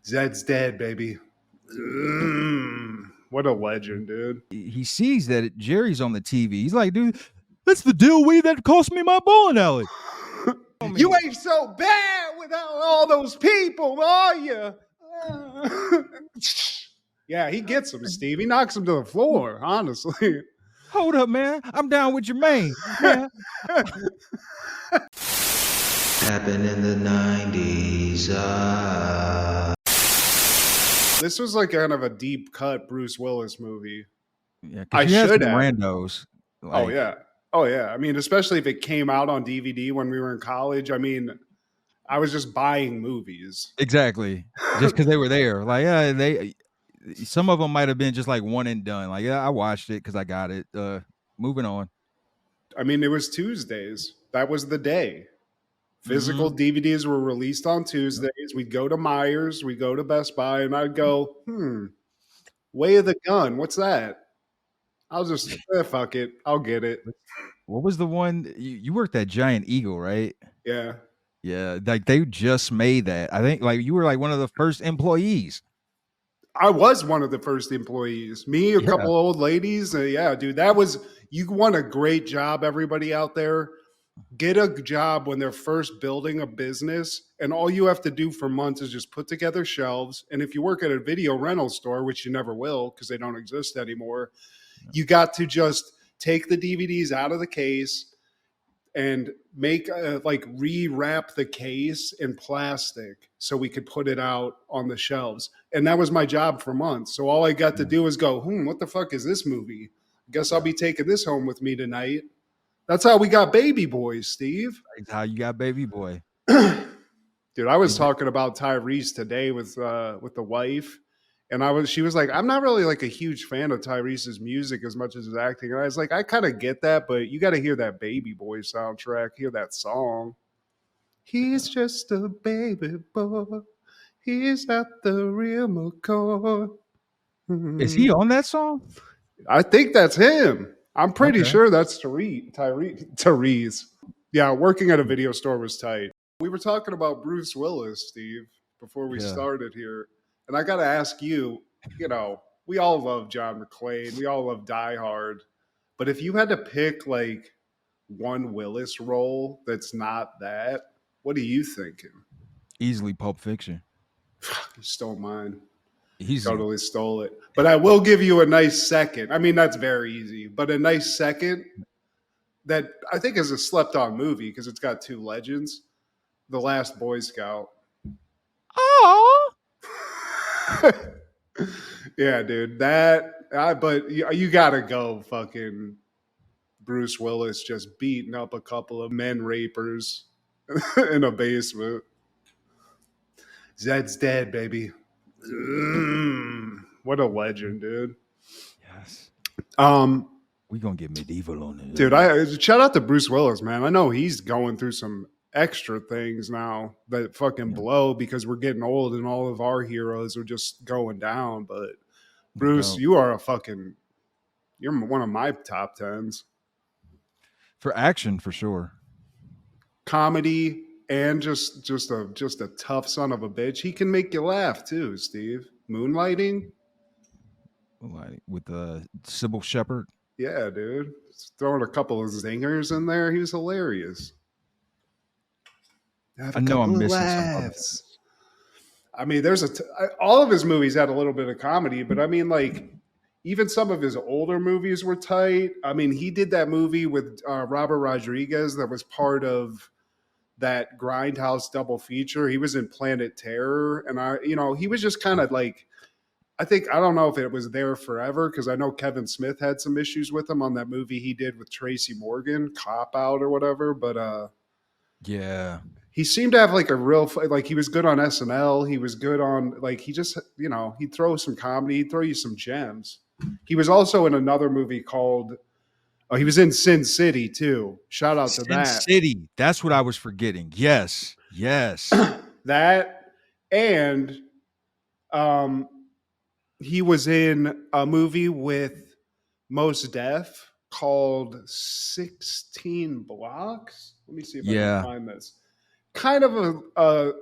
Zed's dead, baby. What a legend, dude. He sees that Jerry's on the TV. He's like, dude, that's the dillweed that cost me my bowling alley. You ain't so bad without all those people, are you? Yeah, he gets him, Steve. He knocks him to the floor, honestly. Hold up, man. I'm down with your man. Man. Happened in the 90s. This was like kind of a deep cut Bruce Willis movie. Yeah, I she has should some have. randos. Oh, yeah. Oh, yeah. I mean, especially if it came out on DVD when we were in college. I mean, I was just buying movies. Exactly. Just because they were there. Like, yeah, some of them might have been just like one and done. Like, yeah, I watched it because I got it. Moving on. I mean, it was Tuesdays. That was the day. Physical DVDs were released on Tuesdays. We'd go to Myers, we'd go to Best Buy, and I'd go, Way of the Gun. What's that? I'll just, fuck it. I'll get it. What was the one? You worked at Giant Eagle, right? Yeah. Yeah. Like, they just made that. I think, like, you were like one of the first employees. I was one of the first employees. Me, a couple old ladies. Yeah, dude, you want a great job, everybody out there. Get a job when they're first building a business, and all you have to do for months is just put together shelves. And if you work at a video rental store, which you never will because they don't exist anymore, you got to just take the DVDs out of the case and make rewrap the case in plastic so we could put it out on the shelves. And that was my job for months. So all I got to do was go, what the fuck is this movie? I guess I'll be taking this home with me tonight. That's how we got Baby Boy, Steve. That's how you got Baby Boy. Dude, I was talking about Tyrese today with the wife, and she was like, I'm not really like a huge fan of Tyrese's music as much as his acting. And I was like, I kind of get that, but you got to hear that Baby Boy soundtrack, hear that song. He's just a baby boy. He's not the real McCoy. Is he on that song? I think that's him. I'm pretty sure that's Tyrese. Yeah, working at a video store was tight. We were talking about Bruce Willis, Steve, before we started here. And I got to ask you, we all love John McClane. We all love Die Hard. But if you had to pick like one Willis role that's not that, what are you thinking? Easily Pulp Fiction. You stole mine. Easily. Totally stole it. But I will give you a nice second. I mean, that's very easy. But a nice second that I think is a slept-on movie because it's got two legends. The Last Boy Scout. Oh. Yeah, dude. But you got to go fucking Bruce Willis just beating up a couple of men rapers in a basement. Zed's dead, baby. What a legend, dude. Yes. We gonna get medieval on it, dude. Shout out to Bruce Willis, man. I know he's going through some extra things now that fucking blow because we're getting old and all of our heroes are just going down. But Bruce, you're one of my top 10s for action, for sure. Comedy. And just a tough son of a bitch. He can make you laugh too, Steve. Moonlighting with Sybil Shepherd. Yeah, dude. Throwing a couple of zingers in there. He was hilarious. I know I'm missing some. I mean, all of his movies had a little bit of comedy, but I mean, like, even some of his older movies were tight. I mean, he did that movie with Robert Rodriguez that was part of that Grindhouse double feature. He was in Planet Terror, and he was just kind of like, I don't know if it was there forever because I know Kevin Smith had some issues with him on that movie he did with Tracy Morgan, Cop Out or whatever. But yeah, he seemed to have like a real, like he was good on SNL. He was good on like, he just, he'd throw some comedy, he'd throw you some gems. He was also in another movie called, he was in Sin City too. Shout out to that. Sin City. That's what I was forgetting. Yes. That, and he was in a movie with Mos Def called 16 Blocks. Let me see if I can find this. Kind of a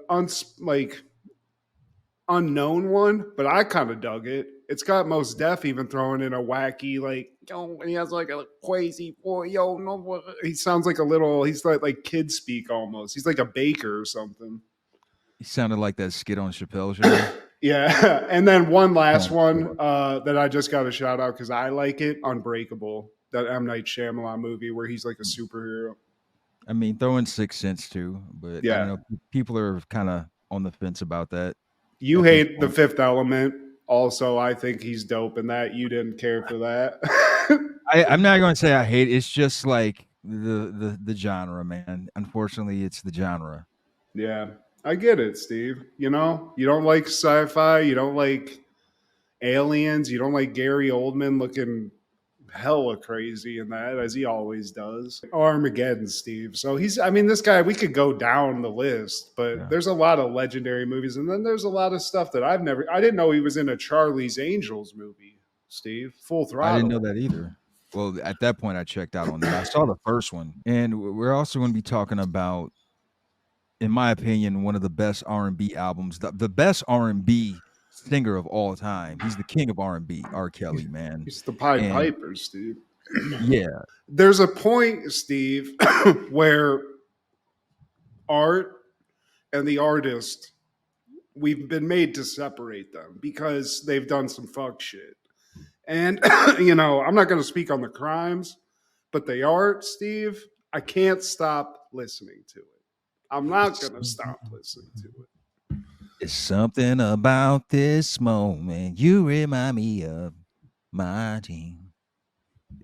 unknown one, but I kind of dug it. It's got Mos Def even throwing in a wacky, like, yo, and he has like a crazy boy, yo, no, what? He sounds like a little, he's like kid speak almost. He's like a baker or something. He sounded like that skit on Chappelle's show. Yeah. And then one last one that I just got to shout out because I like it, Unbreakable, that M. Night Shyamalan movie where he's like a superhero. I mean, throw in Sixth Sense too, but I Yeah. don't know. People are kind of on the fence about that. You hate The Fifth Element. Also, I think he's dope in that. You didn't care for that. I'm not going to say I hate it. It's just like the genre, man. Unfortunately, it's the genre. Yeah, I get it, Steve. You know, you don't like sci-fi. You don't like aliens. You don't like Gary Oldman looking hella crazy in that, as he always does. Armageddon, Steve. So this guy, we could go down the list, but there's a lot of legendary movies. And then there's a lot of stuff that I didn't know he was in a Charlie's Angels movie, Steve. Full Throttle. I didn't know that either. Well, at that point, I checked out on that. I saw the first one. And we're also going to be talking about, in my opinion, one of the best R&B albums, the best R&B singer of all time. He's the king of R&B, R. Kelly, man. He's the Pied Piper, Steve. Yeah. There's a point, Steve, where art and the artist, we've been made to separate them because they've done some fuck shit. And, I'm not going to speak on the crimes, but the art, Steve, I can't stop listening to it. I'm not going to stop listening to it. It's something about this moment. You remind me of my team.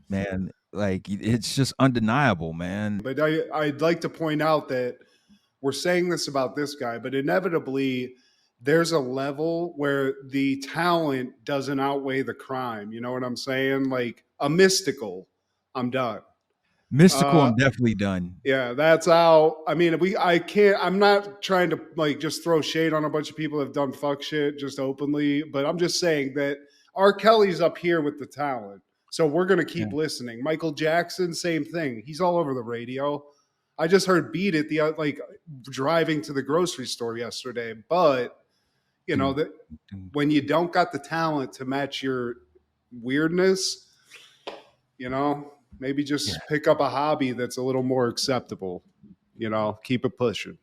Man, like, it's just undeniable, man. But I'd like to point out that we're saying this about this guy, but inevitably there's a level where the talent doesn't outweigh the crime. You know what I'm saying? Like a Mystical, I'm done. Mystical, I'm definitely done. Yeah, that's out. I mean, I'm not trying to like just throw shade on a bunch of people that have done fuck shit just openly, but I'm just saying that R. Kelly's up here with the talent. So we're going to keep listening. Michael Jackson, same thing. He's all over the radio. I just heard Beat It driving to the grocery store yesterday, but that when you don't got the talent to match your weirdness, maybe just pick up a hobby that's a little more acceptable. Keep it pushing.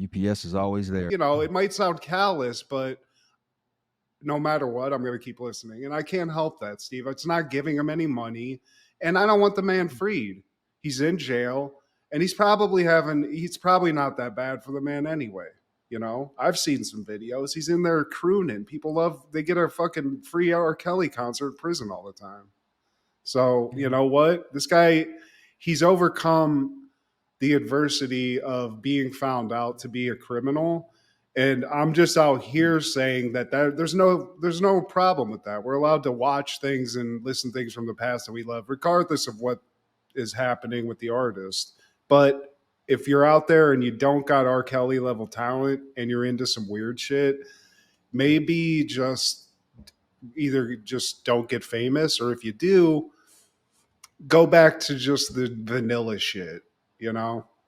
UPS is always there. It might sound callous, but no matter what, I'm going to keep listening. And I can't help that, Steve. It's not giving him any money. And I don't want the man freed. He's in jail. And he's probably not that bad for the man anyway. I've seen some videos. He's in there crooning. They get a fucking free R. Kelly concert in prison all the time. So, you know what? This guy, he's overcome the adversity of being found out to be a criminal. And I'm just out here saying that there's no problem with that. We're allowed to watch things and listen to things from the past that we love, regardless of what is happening with the artist. But if you're out there and you don't got R. Kelly level talent and you're into some weird shit, maybe just don't get famous, or if you do, go back to just the vanilla shit,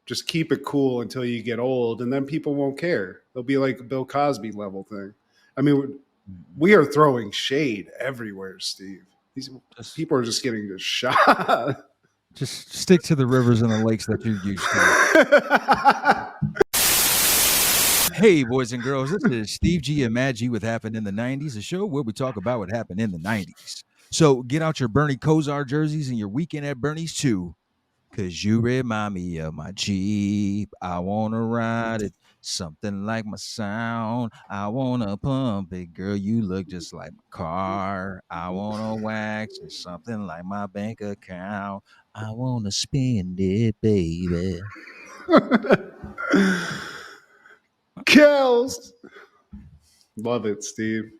Just keep it cool until you get old, and then people won't care. They'll be like a Bill Cosby level thing. I mean, we are throwing shade everywhere, Steve. These people are just getting shot. Just stick to the rivers and the lakes that you're used to. Hey, boys and girls, this is Steve G and Mad G with Happened in the 90s, a show where we talk about what happened in the 90s. So get out your Bernie Kosar jerseys and your weekend at Bernie's too, because you remind me of my Jeep. I want to ride it, something like my sound. I want to pump it, girl, you look just like my car. I want to wax it, something like my bank account. I want to spend it, baby. Kells. Love it, Steve.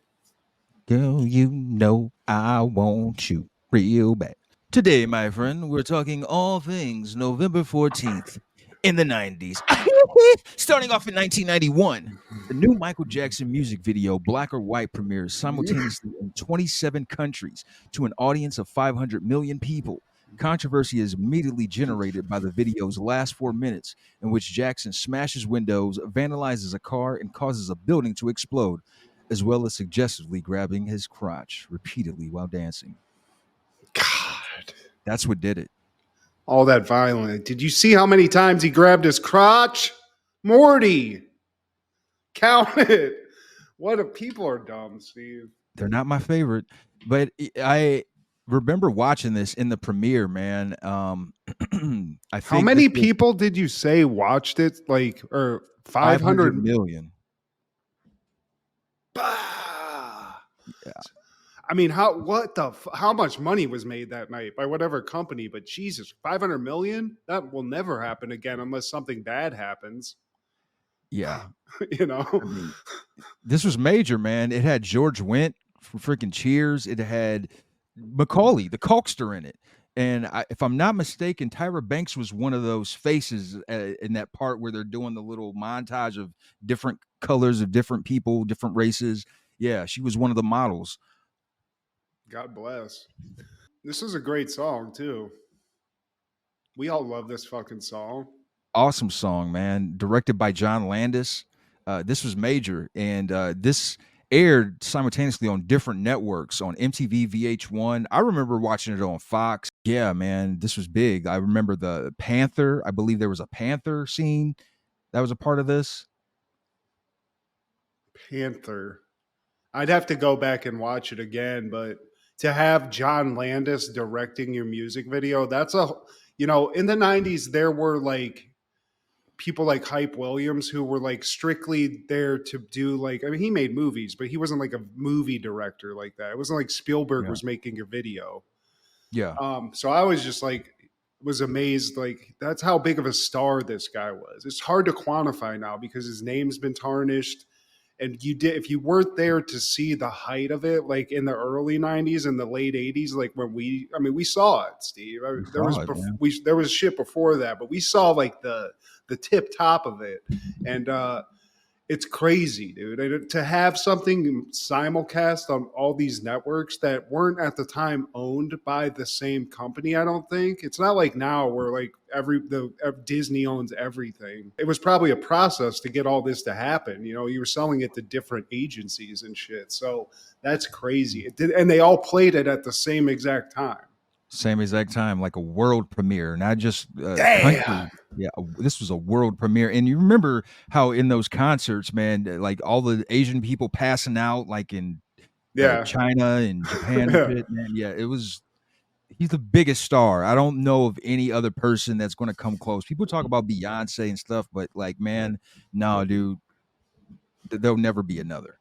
Girl, you know I want you real bad. Today, my friend, we're talking all things November 14th in the 90s. Starting off in 1991, the new Michael Jackson music video, Black or White, premieres simultaneously in 27 countries to an audience of 500 million people. Controversy is immediately generated by the video's last 4 minutes, in which Jackson smashes windows, vandalizes a car, and causes a building to explode. as well as suggestively grabbing his crotch repeatedly while dancing. God, That's what did it. all that violent. Did you see how many times he grabbed his crotch? Morty, count it. What if people are dumb, Steve? They're not my favorite, but I remember watching this in the premiere, man. I How think this many was people did you say watched it? Like, or 500 500? million. Bah! Yeah. I mean, how much money was made that night by whatever company? But Jesus, 500 million? That will never happen again unless something bad happens. Yeah. You know? I mean, this was major, man. It had George Wendt from freaking Cheers. It had Macaulay, the Culkster, in it. And if I'm not mistaken, Tyra Banks was one of those faces in that part where they're doing the little montage of different colors of different people, different races. Yeah, she was one of the models. God bless. This is a great song, too. We all love this fucking song. Awesome song, man. Directed by John Landis. This was major, and this aired simultaneously on different networks on MTV, VH1. I remember watching it on Fox. Yeah, man, this was big. I remember the Panther. I believe there was a Panther scene that was a part of this. Panther. I'd have to go back and watch it again, but to have John Landis directing your music video, in the 90s, there were like people like Hype Williams who were like strictly there to do like, I mean, he made movies, but he wasn't like a movie director like that. It wasn't like Spielberg Yeah, was making a video. yeah, So I was just like, was amazed. Like, that's how big of a star this guy was. It's hard to quantify now because his name's been tarnished. And if you weren't there to see the height of it, like in the early 90s and the late 80s, like when we saw it, Steve. we saw it, man. There was shit before that, but we saw like the tip top of it. And it's crazy, dude. And to have something simulcast on all these networks that weren't at the time owned by the same company, I don't think. It's not like now where like Disney owns everything. It was probably a process to get all this to happen. You know, you were selling it to different agencies and shit. So that's crazy. And they all played it at the same exact time. Same exact time, like a world premiere, not just country. Damn. Yeah, this was a world premiere. And you remember how in those concerts, man, like all the Asian people passing out, like in Yeah. China and Japan and Yeah. shit, man. Yeah, he's the biggest star. I don't know of any other person that's going to come close. People talk about Beyonce and stuff, but like, man, no, dude, there'll never be another.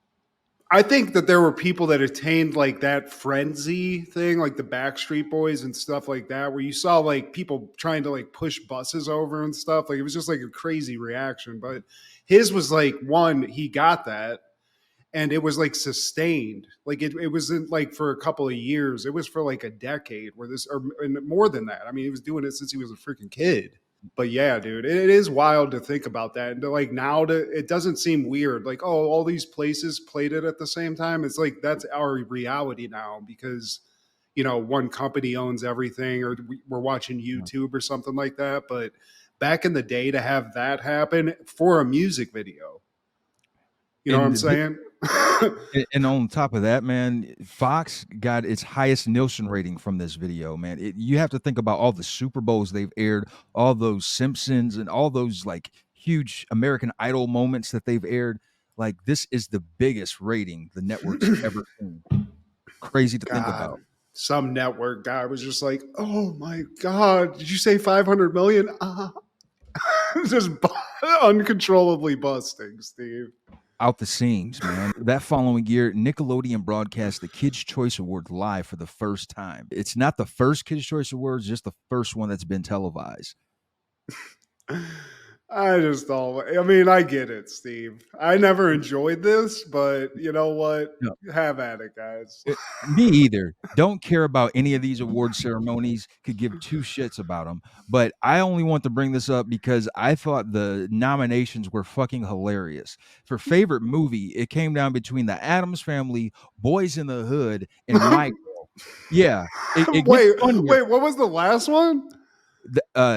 I think that there were people that attained like that frenzy thing, like the Backstreet Boys and stuff like that, where you saw like people trying to like push buses over and stuff. Like it was just like a crazy reaction. But his was like one, he got that, and it was like sustained. Like it wasn't like for a couple of years. It was for like a decade or more than that. I mean, he was doing it since he was a freaking kid. But yeah, dude, it is wild to think about that. And to, like now, it doesn't seem weird. Like, oh, all these places played it at the same time. It's like that's our reality now because one company owns everything, or we're watching YouTube or something like that. But back in the day, to have that happen for a music video, you know what I'm saying? And on top of that, man, Fox got its highest Nielsen rating from this video, man. You have to think about all the Super Bowls they've aired, all those Simpsons, and all those like huge American Idol moments that they've aired. Like this is the biggest rating the network's ever seen. Crazy to think about. Some network guy was just like, "Oh my god, did you say 500 million?" Just uncontrollably busting, Steve. Out the seams, man. That following year, Nickelodeon broadcast the Kids' Choice Awards live for the first time. It's not the first Kids' Choice Awards, just the first one that's been televised. I get it, Steve. I never enjoyed this, but you know what? No. Have at it, guys. Me either. Don't care about any of these award ceremonies. Could give two shits about them. But I only want to bring this up because I thought the nominations were fucking hilarious. For favorite movie, it came down between The Addams Family, Boys in the Hood, and My Girl. Yeah. Wait, what was the last one?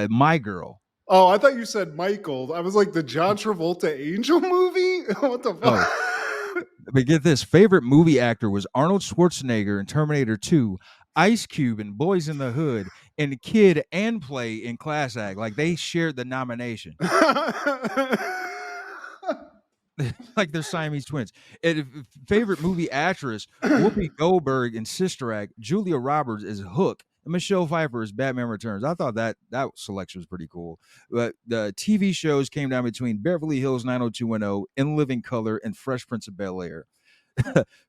My Girl. Oh, I thought you said Michael. I was like, the John Travolta Angel movie? What the fuck? But get this, favorite movie actor was Arnold Schwarzenegger in Terminator 2, Ice Cube in Boys in the Hood, and Kid and Play in Class Act. Like they shared the nomination. Like they're Siamese twins. And favorite movie actress, Whoopi Goldberg in Sister Act, Julia Roberts is Hook, and Michelle Pfeiffer is Batman Returns. I thought that selection was pretty cool. But the TV shows came down between Beverly Hills 90210, In Living Color, and Fresh Prince of Bel-Air.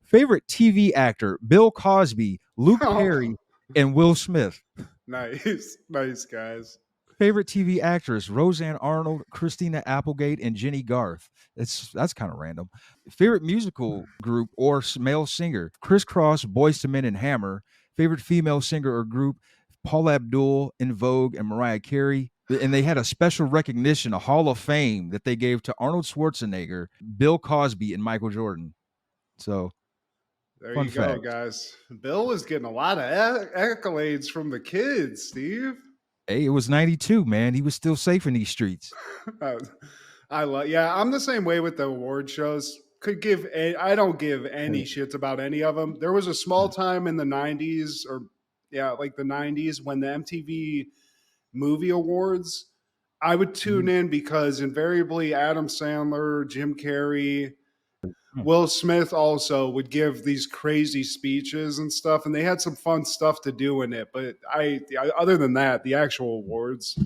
Favorite TV actor, Bill Cosby, Luke Perry, and Will Smith. Nice. Nice, guys. Favorite TV actress, Roseanne Arnold, Christina Applegate, and Jenny Garth. That's kind of random. Favorite musical group or male singer, Criss Cross, Boyz II Men, and Hammer. Favorite female singer or group, Paula Abdul, In Vogue, and Mariah Carey. And they had a special recognition, a Hall of Fame that they gave to Arnold Schwarzenegger, Bill Cosby, and Michael Jordan. So there fun you go, fact. guys. Bill is getting a lot of accolades from the kids, Steve. Hey, it was 92, man. He was still safe in these streets. I'm the same way with the award shows. I don't give any shits about any of them. There was a small time in the 90s like the 90s when the MTV Movie Awards, I would tune in because invariably Adam Sandler, Jim Carrey, Will Smith also would give these crazy speeches and stuff, and they had some fun stuff to do in it. But other than that, the actual awards.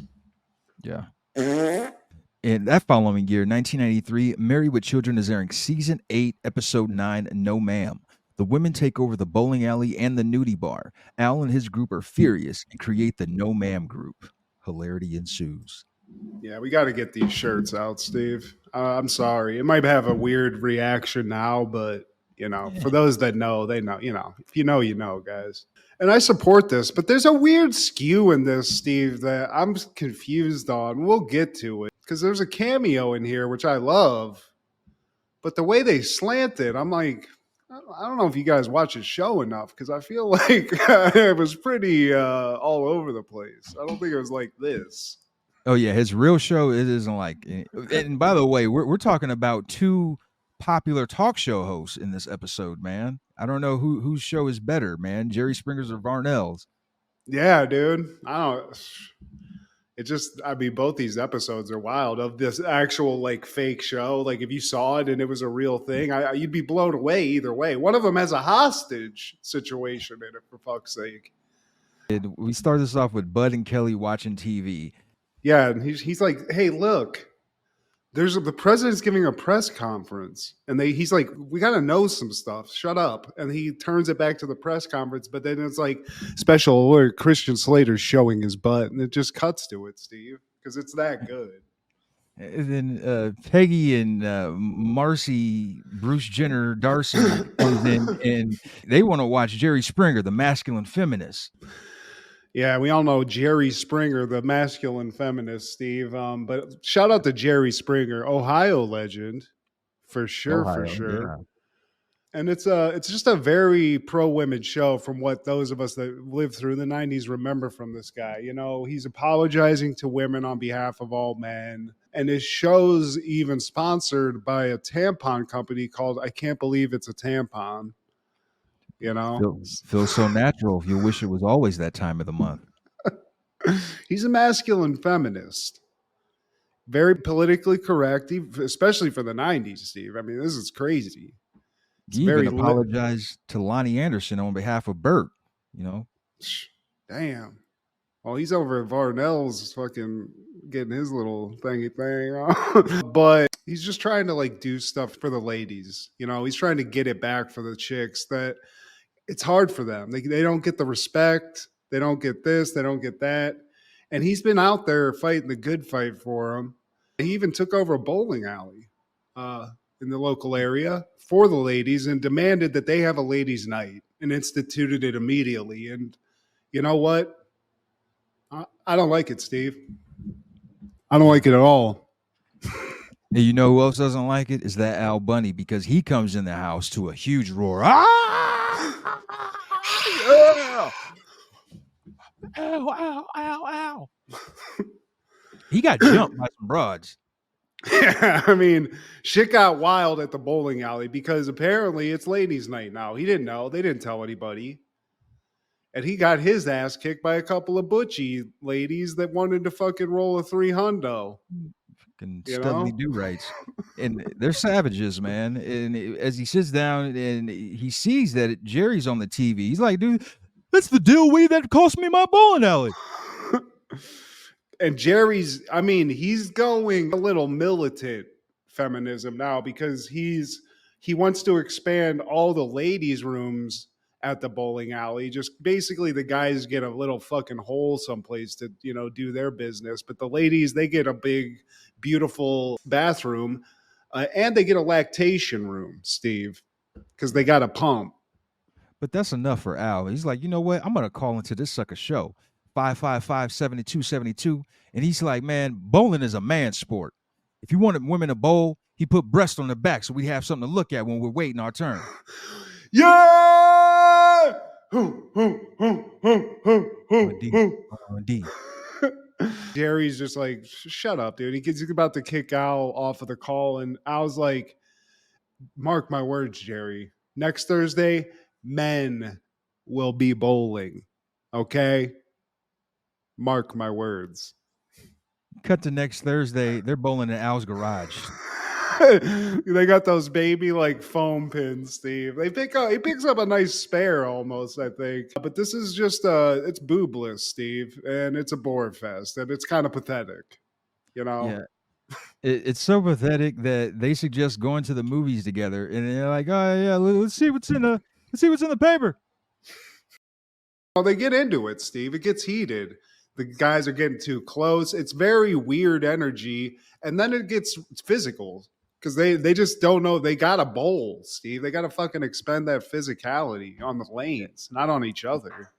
Yeah. And that following year, 1993, Married with Children is airing season 8, episode 9, No Ma'am. The women take over the bowling alley and the nudie bar. Al and his group are furious and create the No Ma'am group. Hilarity ensues. Yeah, we got to get these shirts out, Steve. I'm sorry. It might have a weird reaction now, but, for those that know, they know. If you know, guys. And I support this, but there's a weird skew in this, Steve, that I'm confused on. We'll get to it because there's a cameo in here, which I love. But the way they slant it, I'm like, I don't know if you guys watch the show enough because I feel like it was pretty all over the place. I don't think it was like this. Oh yeah, his real show it isn't like. And by the way, we're talking about two popular talk show hosts in this episode, man. I don't know whose show is better, man. Jerry Springer's or Varnell's. Yeah, dude. Both these episodes are wild of this actual like fake show. Like if you saw it and it was a real thing, you'd be blown away either way. One of them has a hostage situation in it, for fuck's sake. And we start this off with Bud and Kelly watching TV. Yeah, and he's like, "Hey, look, the president's giving a press conference," and he's like, "We got to know some stuff. Shut up." And he turns it back to the press conference, but then it's like special alert: Christian Slater's showing his butt, and it just cuts to it, Steve, because it's that good. And then Peggy and Marcy, Bruce Jenner, Darcy comes in, and they want to watch Jerry Springer, the masculine feminist. Yeah, we all know Jerry Springer, the masculine feminist, Steve. But shout out to Jerry Springer, Ohio legend, for sure, for sure. Yeah. And it's just a very pro-women show from what those of us that lived through the 90s remember from this guy. He's apologizing to women on behalf of all men. And his show's even sponsored by a tampon company called I Can't Believe It's a Tampon. Feels so natural. If you wish it was always that time of the month. He's a masculine feminist. Very politically correct, especially for the 90s, Steve. I mean, this is crazy. He even apologized to Lonnie Anderson on behalf of Bert, Damn. Well, he's over at Varnell's fucking getting his little thingy thing on. But he's just trying to like do stuff for the ladies. He's trying to get it back for the chicks that it's hard for them. They don't get the respect. They don't get this. They don't get that. And he's been out there fighting the good fight for them. He even took over a bowling alley in the local area for the ladies and demanded that they have a ladies' night and instituted it immediately. And you know what? I don't like it, Steve. I don't like it at all. And you know who else doesn't like it? Is that Al Bundy, because he comes in the house to a huge roar. Ah! Yeah! Ow, ow, ow, ow. He got jumped by some broads. Yeah, I mean, shit got wild at the bowling alley because apparently it's ladies' night now. He didn't know. They didn't tell anybody. And he got his ass kicked by a couple of butchy ladies that wanted to fucking roll a 300. Fucking You studly know? do rights. And they're savages, man. And as he sits down and he sees that Jerry's on the TV, he's like, dude, that's the dillweed that cost me my bowling alley. And Jerry's, I mean, he's going a little militant feminism now because he wants to expand all the ladies' rooms at the bowling alley. Just basically the guys get a little fucking hole someplace to, do their business. But the ladies, they get a big, beautiful bathroom and they get a lactation room, Steve, because they got a pump. But that's enough for Al. He's like, you know what? I'm gonna call into this sucker show. 555-7272. And he's like, man, bowling is a man's sport. If you wanted women to bowl, he put breast on their back so we have something to look at when we're waiting our turn. Yeah! D. Jerry's just like, shut up, dude. He's about to kick Al off of the call. And Al's like, mark my words, Jerry. Next Thursday, men will be bowling. Okay? Mark my words. Cut to next Thursday. They're bowling in Al's garage. They got those baby like foam pins, Steve. He picks up a nice spare almost, I think. But this is just it's boobless, Steve, and it's a bore fest, and it's kind of pathetic, Yeah. It's so pathetic that they suggest going to the movies together, and they're like, "Oh yeah, let's see what's in the paper." Well, they get into it, Steve. It gets heated. The guys are getting too close. It's very weird energy, and then it gets physical because they just don't know. They got to bowl, Steve. They got to fucking expend that physicality on the lanes, not on each other.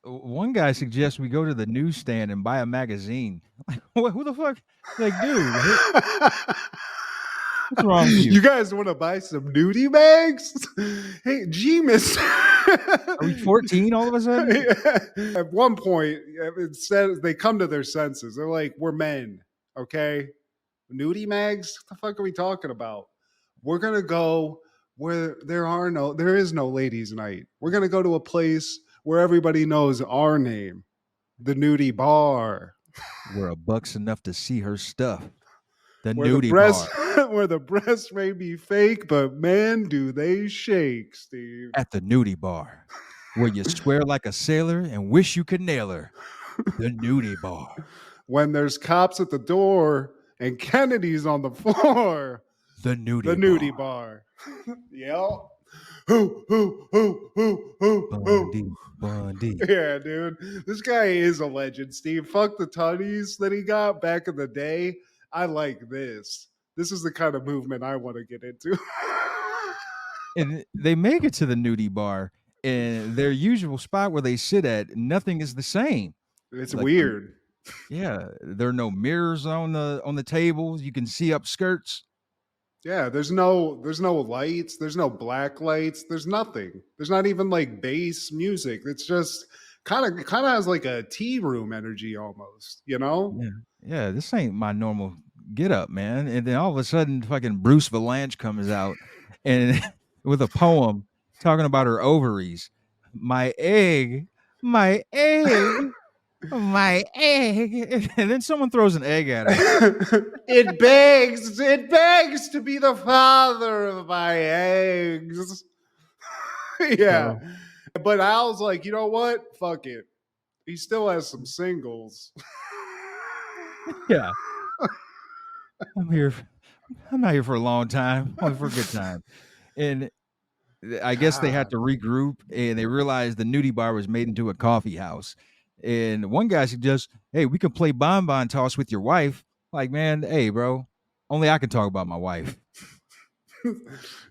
One guy suggests we go to the newsstand and buy a magazine. Like, who the fuck? Like, dude, what's wrong with you? You guys want to buy some nudie bags? Hey, G-Miss. Are we 14 all of a sudden? At one point, it says they come to their senses. They're like, we're men, okay? Nudie mags? What the fuck are we talking about? We're going to go where there is no ladies' night. We're going to go to a place where everybody knows our name, the nudie bar. Where $1 enough to see her stuff. The where nudie bar. Where the breasts may be fake, but man, do they shake, Steve. At the nudie bar. Where you swear like a sailor and wish you could nail her. The nudie bar. When there's cops at the door and Kennedy's on the floor. The nudie bar. Yep. Bundy. Yeah, dude. This guy is a legend, Steve. Fuck the tutties that he got back in the day. I like this. This is the kind of movement I want to get into. And they make it to the nudie bar, and their usual spot where they sit at, nothing is the same. It's like, weird. Yeah, there are no mirrors on the tables. You can see up skirts. Yeah, there's no lights, there's no black lights, there's nothing. There's not even like bass music. It's just kind of has like a tea room energy almost, Yeah, this ain't my normal get up, man. And then all of a sudden fucking Bruce Valanche comes out and with a poem talking about her ovaries. My egg, my egg. My egg. And then someone throws an egg at her. It begs to be the father of my eggs. Yeah. But Al's like, you know what? Fuck it. He still has some singles. Yeah. I'm not here for a long time. I'm for a good time. And I guess they had to regroup, and they realized the nudie bar was made into a coffee house. And one guy suggests, hey, we can play bonbon toss with your wife. Like, man, hey, bro, only I can talk about my wife.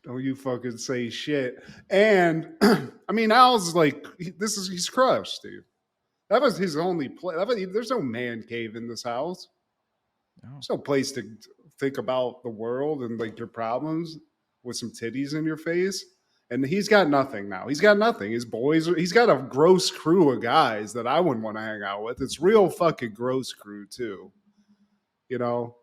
Don't you fucking say shit. And I mean, Al's like, he's crushed, dude. That was his only play. There's no man cave in this house. There's no place to think about the world and like your problems with some titties in your face. And he's got nothing now. He's got nothing. He's got a gross crew of guys that I wouldn't want to hang out with. It's real fucking gross crew too.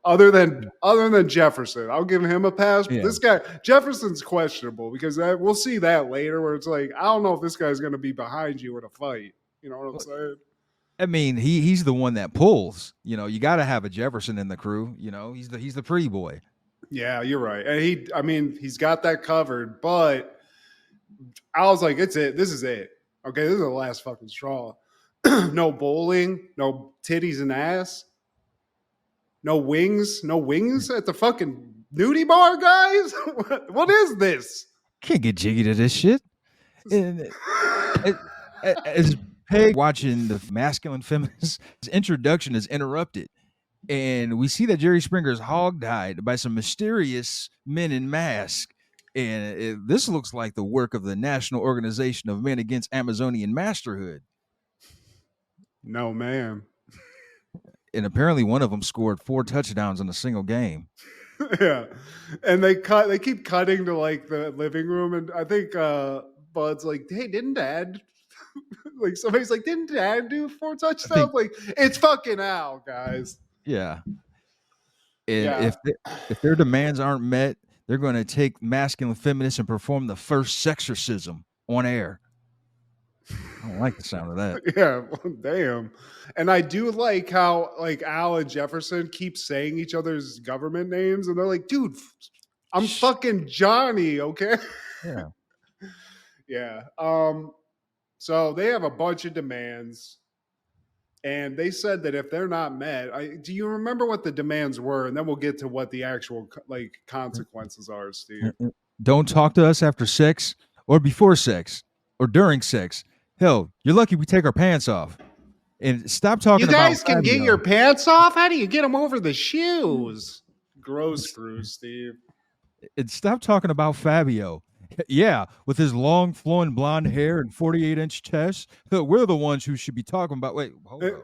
Other than Jefferson, I'll give him a pass. But Yeah. this guy Jefferson's questionable because we'll see that later. Where it's like I don't know if this guy's going to be behind you in a fight. You know what I'm saying? I mean, he's the one that pulls. You got to have a Jefferson in the crew. He's the pretty boy. Yeah, you're right. And he's got that covered. But I was like, it's it. This is it. Okay, this is the last fucking straw. No bowling, no titties and ass. No wings at the fucking nudie bar, guys. What is this? Can't get jiggy to this shit. And as Peg watching the masculine feminist, his introduction is interrupted, and we see that Jerry Springer's hog-tied by some mysterious men in masks. And this looks like the work of the National Organization of Men Against Amazonian Masterhood. No, ma'am. And apparently one of them scored 4 touchdowns in a single game. Yeah. And they keep cutting to like the living room, and I think Bud's like, hey, didn't Dad like somebody's like, didn't Dad do 4 touchdowns? Like, it's fucking Al, guys. Yeah. And if their demands aren't met, they're going to take masculine feminists and perform the first sexorcism on air. I don't like the sound of that. Yeah, well, damn. And I do like how like Al and Jefferson keep saying each other's government names, and they're like, dude, I'm fucking Johnny, okay? Yeah. Yeah. So they have a bunch of demands, and they said that if they're not met, do you remember what the demands were? And then we'll get to what the actual like consequences are, Steve. Don't talk to us after sex or before sex or during sex. Hell, you're lucky we take our pants off. And stop talking about You guys can get your pants off? How do you get them over the shoes? Gross screws, Steve. And stop talking about Fabio. Yeah, with his long flowing blonde hair and 48-inch chest. We're the ones who should be talking about. Wait, hold up.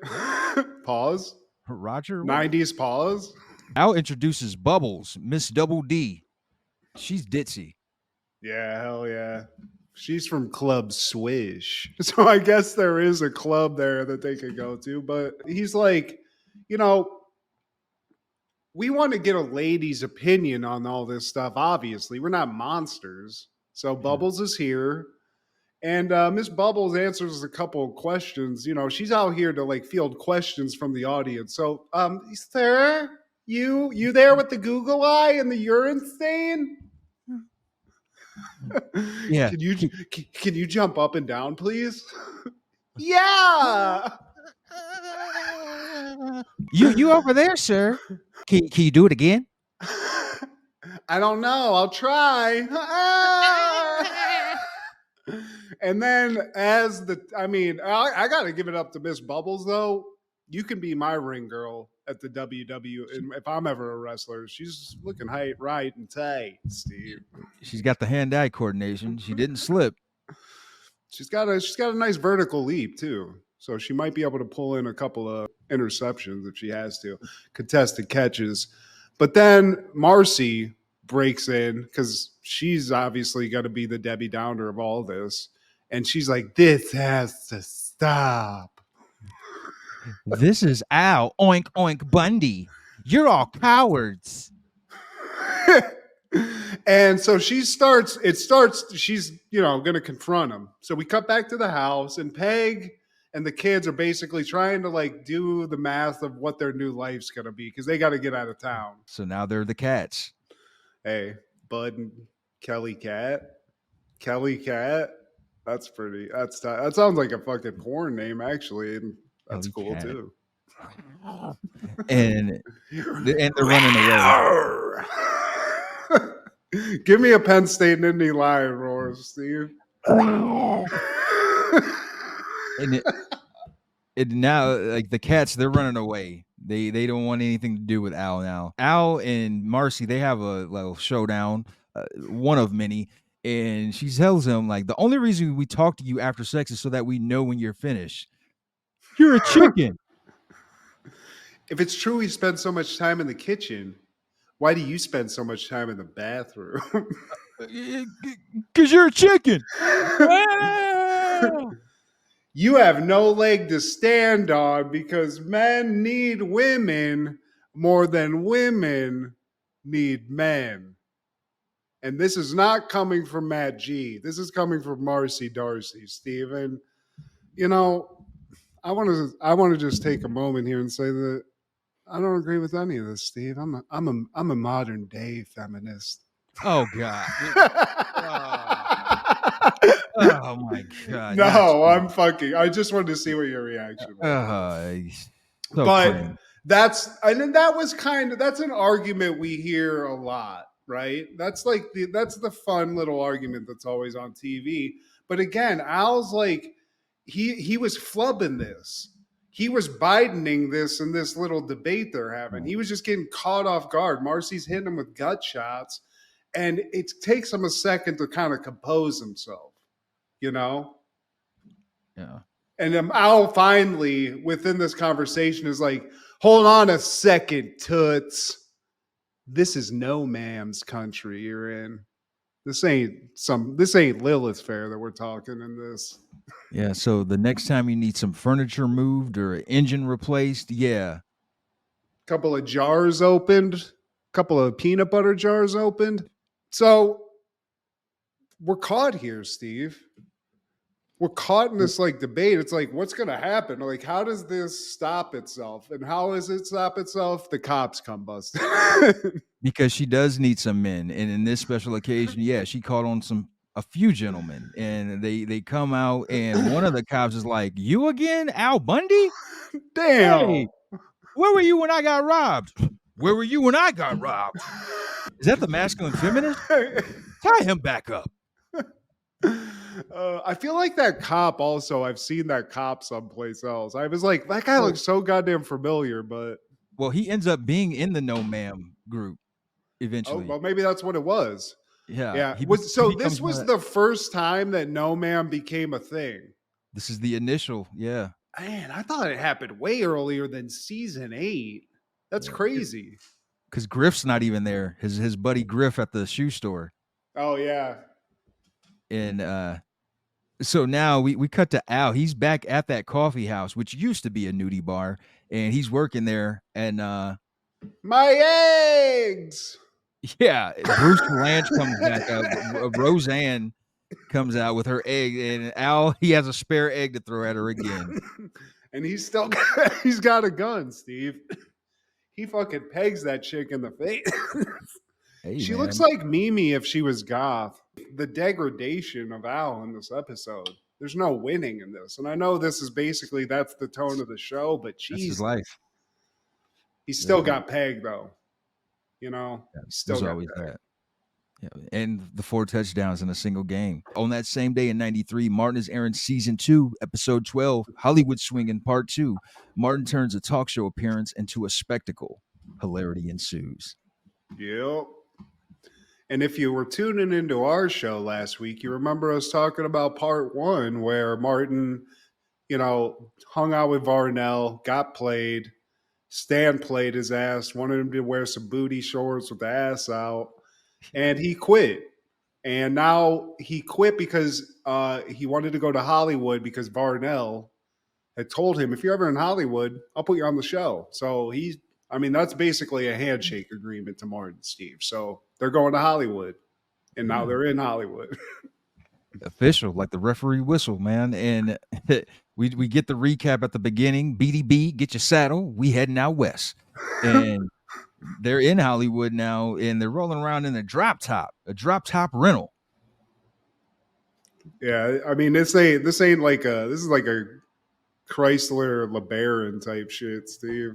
Pause. Roger? 90s pause. Al introduces Bubbles, Miss Double D. She's ditzy. Yeah, hell yeah. She's from Club Swish. So I guess there is a club there that they could go to. But he's like, we want to get a lady's opinion on all this stuff. Obviously, we're not monsters. So Bubbles is here. And Miss Bubbles answers a couple of questions. She's out here to like field questions from the audience. So, sir, you there with the Google eye and the urine stain? Yeah. Can you jump up and down, please? Yeah. You over there, sir? Can you do it again? I don't know. I'll try. And then I got to give it up to Miss Bubbles though. You can be my ring girl at the WW, and if I'm ever a wrestler, she's looking right and tight, Steve. She's got the hand-eye coordination. She didn't slip. She's got a nice vertical leap too, so she might be able to pull in a couple of interceptions if she has to, contested catches. But then Marcy breaks in because she's obviously going to be the Debbie Downer of all this, and she's like, "This has to stop." This is Al, oink, oink, Bundy. You're all cowards. And so she's going to confront him. So we cut back to the house, and Peg and the kids are basically trying to like do the math of what their new life's going to be because they got to get out of town. So now they're the cats. Hey, Bud and Kelly Cat. That's pretty. That sounds like a fucking porn name, actually. And that's Kelly cool Cat. too. And they're running away. Give me a Penn State Nittany Lion roar, Steve. And now, like the cats, they're running away. They don't want anything to do with Al now. Al and Marcy, they have a little showdown, one of many. And she tells him, like, the only reason we talk to you after sex is so that we know when you're finished. You're a chicken. If it's true he spends so much time in the kitchen, why do you spend so much time in the bathroom? Because you're a chicken. You have no leg to stand on because men need women more than women need men. And this is not coming from Matt G. This is coming from Marcy Darcy, Steven. You know, I want to just take a moment here and say that I don't agree with any of this, Steve. I'm a modern day feminist. Oh God. Oh my God. No, I'm fucking. I just wanted to see what your reaction was. So But cringe. that's an argument we hear a lot, right? That's the fun little argument that's always on TV. But again, Al's like he was flubbing this. He was Bidening this in this little debate they're having. He was just getting caught off guard. Marcy's hitting him with gut shots, and it takes him a second to kind of compose himself, you know? Yeah. And Al finally, within this conversation, is like, hold on a second, toots. This is no ma'am's country you're in. This ain't Lilith fair that we're talking in this. Yeah. So the next time you need some furniture moved or an engine replaced, yeah. Couple of jars opened, couple of peanut butter jars opened. So we're caught here, Steve. We're caught in this like debate. It's like, what's going to happen? Like, how does this stop itself? And how does it stop itself? The cops come busting. Because she does need some men, and in this special occasion, yeah, she called on a few gentlemen, and they come out, and one of the cops is like, "You again, Al Bundy? Damn. Hey, where were you when I got robbed? Where were you when I got robbed? Is that the masculine feminist? Tie him back up." I feel like that cop also, I've seen that cop someplace else. I was like, that guy looks so goddamn familiar, but. Well, he ends up being in the No Ma'am group eventually. Oh, well, maybe that's what it was. Yeah. This was the first time that No Man became a thing. This is the initial, yeah. Man, I thought it happened way earlier than season 8. That's crazy. Because Griff's not even there. His buddy Griff at the shoe store. Oh, yeah. And so now we cut to Al. He's back at that coffee house, which used to be a nudie bar, and he's working there. And my eggs. Yeah, Bruce Lange comes back up. Roseanne comes out with her egg, and Al, he has a spare egg to throw at her again. And he's got a gun, Steve. He fucking pegs that chick in the face. Hey, she man. looks like Mimi if she was goth. The degradation of Al in this episode. There's no winning in this. And I know this is basically, that's the tone of the show, but that's his life. He's still got pegged, though. You know, still got always that. Yeah, and the 4 touchdowns in a single game. On that same day in 93, Martin is airing season 2, episode 12, Hollywood Swingin' Part 2. Martin turns a talk show appearance into a spectacle. Hilarity ensues. Yep. And if you were tuning into our show last week, you remember us talking about part 1 where Martin, hung out with Varnell, got played. Stan played his ass, wanted him to wear some booty shorts with the ass out, and he quit. And now he quit because he wanted to go to Hollywood because Varnell had told him, if you're ever in Hollywood, I'll put you on the show. So that's basically a handshake agreement to Martin, Steve. So they're going to Hollywood, and now they're in Hollywood. Official, like the referee whistle, man. And we get the recap at the beginning. BDB, get your saddle. We heading out west. And they're in Hollywood now, and they're rolling around in a drop top rental. Yeah, this ain't like this is like a Chrysler LeBaron type shit, Steve.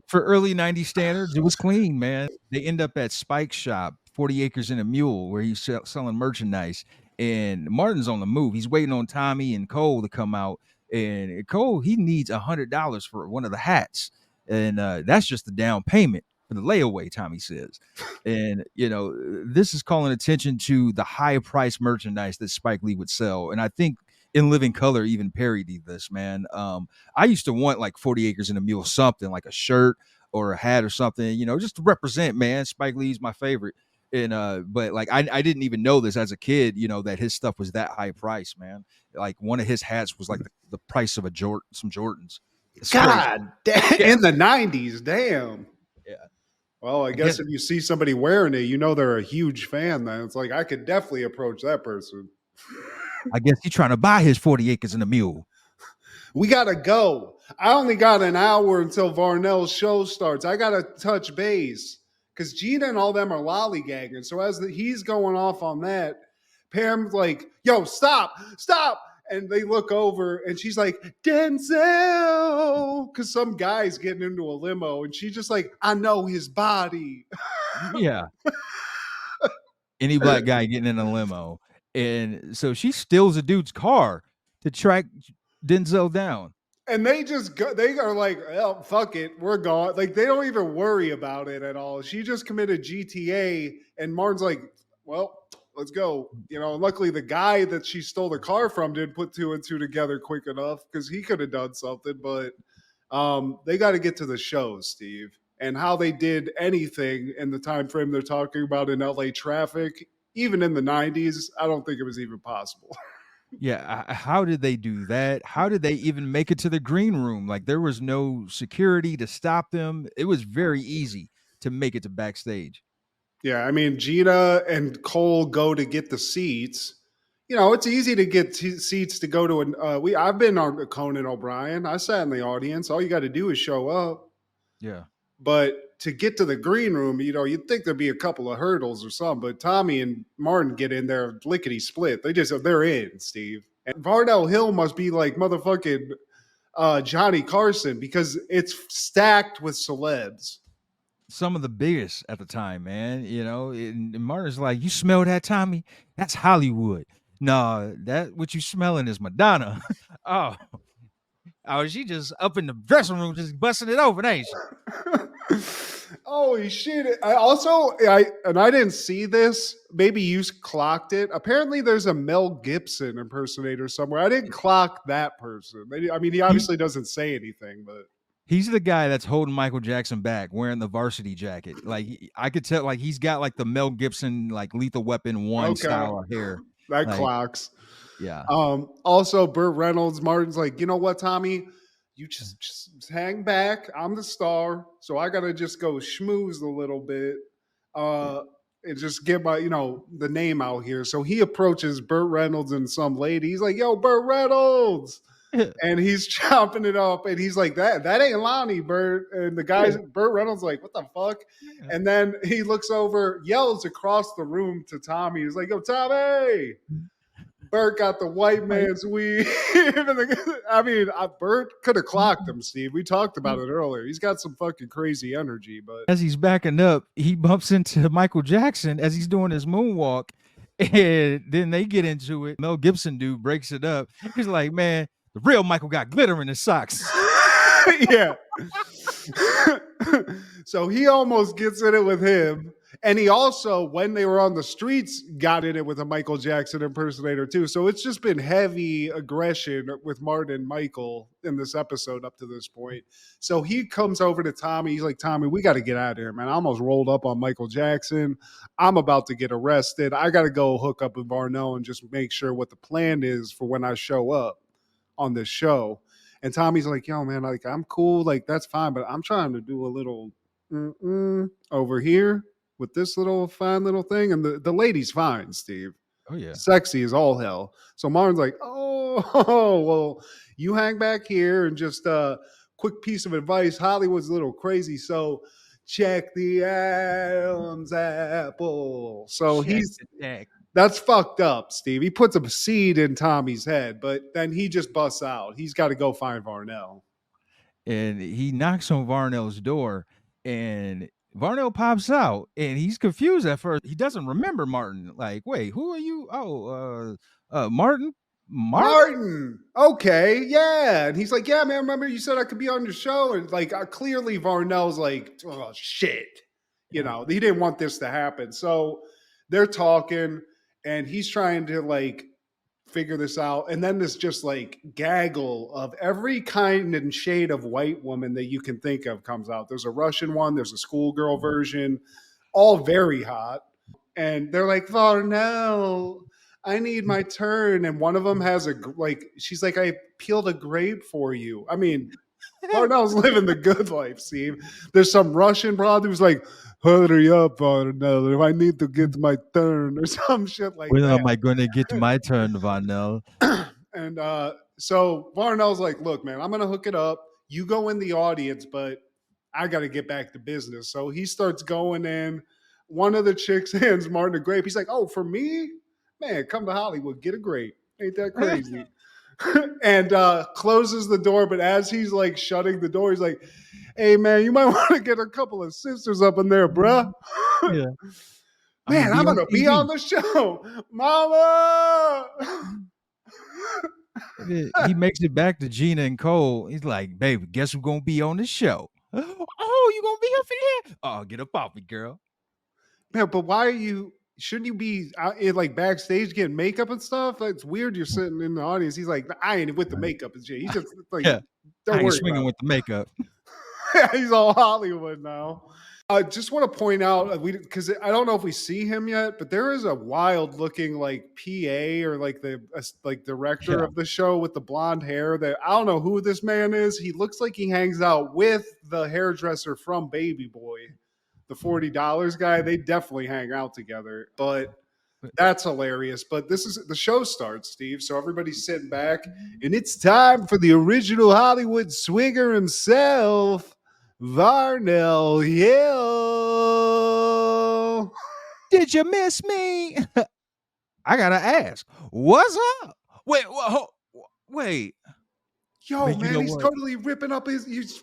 For early 90s standards, it was clean, man. They end up at Spike's shop, 40 Acres and a Mule, where he's selling merchandise. And Martin's on the move. He's waiting on Tommy and Cole to come out. And Cole, he needs $100 for one of the hats. And that's just the down payment for the layaway, Tommy says. And, this is calling attention to the high price merchandise that Spike Lee would sell. And I think In Living Color even parodied this, man. I used to want like 40 Acres and a Mule, something like a shirt or a hat or something, just to represent, man. Spike Lee's my favorite. And but like I didn't even know this as a kid, that his stuff was that high price, man. Like one of his hats was like the price of some Jordans. It's crazy. God damn, Yeah. in the 90s, damn. Yeah. Well, I I guess guess if you see somebody wearing it, you know they're a huge fan. Then it's like I could definitely approach that person. he's trying to buy his 40 acres and a mule. We gotta go. I only got an hour until Varnell's show starts. I gotta touch base because Gina and all them are lollygagging. So he's going off on that, Pam's like, "Yo, stop, stop!" And they look over, and she's like, "Denzel," because some guy's getting into a limo, and she's just like, "I know his body." Yeah. Any black guy getting in a limo. And so she steals a dude's car to track Denzel down. And they just go, they are like, "Oh, fuck it, we're gone." Like they don't even worry about it at all. She just committed GTA, and Martin's like, "Well, let's go." You know, luckily the guy that she stole the car from didn't put two and two together quick enough because he could have done something. But they got to get to the show, Steve, and how they did anything in the time frame they're talking about in LA traffic, even in the '90s. I don't think it was even possible. Yeah, how did they do that? How did they even make it to the green room? Like there was no security to stop them. It was very easy to make it to backstage. Yeah, I mean, Gina and Cole go to get the seats. You know, it's easy to get seats to go to an. I've been on Conan O'Brien. I sat in the audience. All you got to do is show up. Yeah. But to get to the green room, you know, you'd think there'd be a couple of hurdles or something. But Tommy and Martin get in there lickety split. They're in, Steve. And Varnell Hill must be like motherfucking Johnny Carson because it's stacked with celebs. Some of the biggest at the time, man. You know, and Martin's like, "You smell that, Tommy? That's Hollywood." No, that what you smelling is Madonna. Oh, oh, she just up in the dressing room, just busting it open, ain't she? Holy shit. I didn't see this. Maybe you clocked it. Apparently there's a Mel Gibson impersonator somewhere. I didn't clock that person. I mean, he He, obviously doesn't say anything, but he's the guy that's holding Michael Jackson back, wearing the varsity jacket. Like I could tell, like he's got like the Mel Gibson, like Lethal Weapon 1 okay. style of hair. That Like, clocks. yeah. Also Burt Reynolds, Martin's like, "You know what, Tommy? You just hang back. I'm the star. So I gotta just go schmooze a little bit. And just get my, the name out here." So he approaches Burt Reynolds and some lady. He's like, "Yo, Burt Reynolds." And he's chopping it up, and he's like, "That ain't Lonnie, Burt." And the guys, Burt Reynolds, like, "What the fuck?" And then he looks over, yells across the room to Tommy. He's like, "Yo, Tommy!" Burt got the white man's weave. I mean, Burt could have clocked him, Steve. We talked about it earlier. He's got some fucking crazy energy, but As he's backing up, he bumps into Michael Jackson as he's doing his moonwalk. And then they get into it. Mel Gibson dude breaks it up. He's like, "Man, the real Michael got glitter in his socks." yeah. So he almost gets in it with him. And he also, when they were on the streets, got in it with a Michael Jackson impersonator too. So it's just been heavy aggression with Martin and Michael in this episode up to this point. So he comes over to Tommy. He's like, "Tommy, we got to get out of here, man. I almost rolled up on Michael Jackson. I'm about to get arrested. I got to go hook up with Varnell and just make sure what the plan is for when I show up on this show." And Tommy's like, "Yo, man, like I'm cool, like that's fine, but I'm trying to do a little over here with this little fine little thing." And the lady's fine, Steve. Oh, yeah. Sexy as all hell. So Martin's like, "Oh, well, you hang back here and just quick piece of advice. Hollywood's a little crazy, so check the Adam's apple." So that's fucked up, Steve. He puts a seed in Tommy's head, but then he just busts out. He's got to go find Varnell. And he knocks on Varnell's door, and Varnell pops out, and he's confused at first. He doesn't remember Martin. Like, "Wait, who are you?" "Oh, Martin." Martin. Okay, yeah. And he's like, "Yeah, man, remember you said I could be on your show?" And like, clearly Varnell's like, "Oh, shit." He didn't want this to happen. So they're talking, and he's trying to like figure this out. And then this just like gaggle of every kind and shade of white woman that you can think of comes out. There's a Russian one, there's a schoolgirl version, all very hot. And they're like, "Varnell, I need my turn." And one of them has she's like, "I peeled a grape for you." I mean, Varnell's living the good life, Steve. There's some Russian broad who's like, hurry up, Varnell, if I need to get my turn or some shit like When that. am I going to get to my turn, Varnell? And so Varnell's like, look, man, I'm going to hook it up. You go in the audience, but I got to get back to business. So he starts going in. One of the chicks hands Martin a grape. He's like, oh, for me? Man, come to Hollywood, get a grape. Ain't that crazy? And closes the door. But as he's like shutting the door, he's like, hey, man, you might want to get a couple of sisters up in there, bruh. Yeah. Man, I'm on going to be TV. on the show. Mama. He makes it back to Gina and Cole. He's like, baby, guess who's gonna be on the show? Oh, you gonna be up in here? Oh, get up off me, girl. Man, but why are you? Shouldn't you be out in like backstage getting makeup and stuff? It's weird. You're sitting in the audience. He's like, I ain't with the makeup and shit. He's just like, Yeah. I don't ain't worry swinging about with the makeup. it. He's all Hollywood now. I just want to point out because I don't know if we see him yet, but there is a wild looking like PA or like the like director Yeah. of the show with the blonde hair. That I don't know who this man is. He looks like he hangs out with the hairdresser from Baby Boy, the $40 guy. They definitely hang out together, but that's hilarious. But this is the show starts, Steve. So everybody's sitting back, and it's time for the original Hollywood swinger himself, Varnell Hill. Did you miss me? I gotta ask, what's up? Wait, wait. Yo, But you man, know he's what? totally he's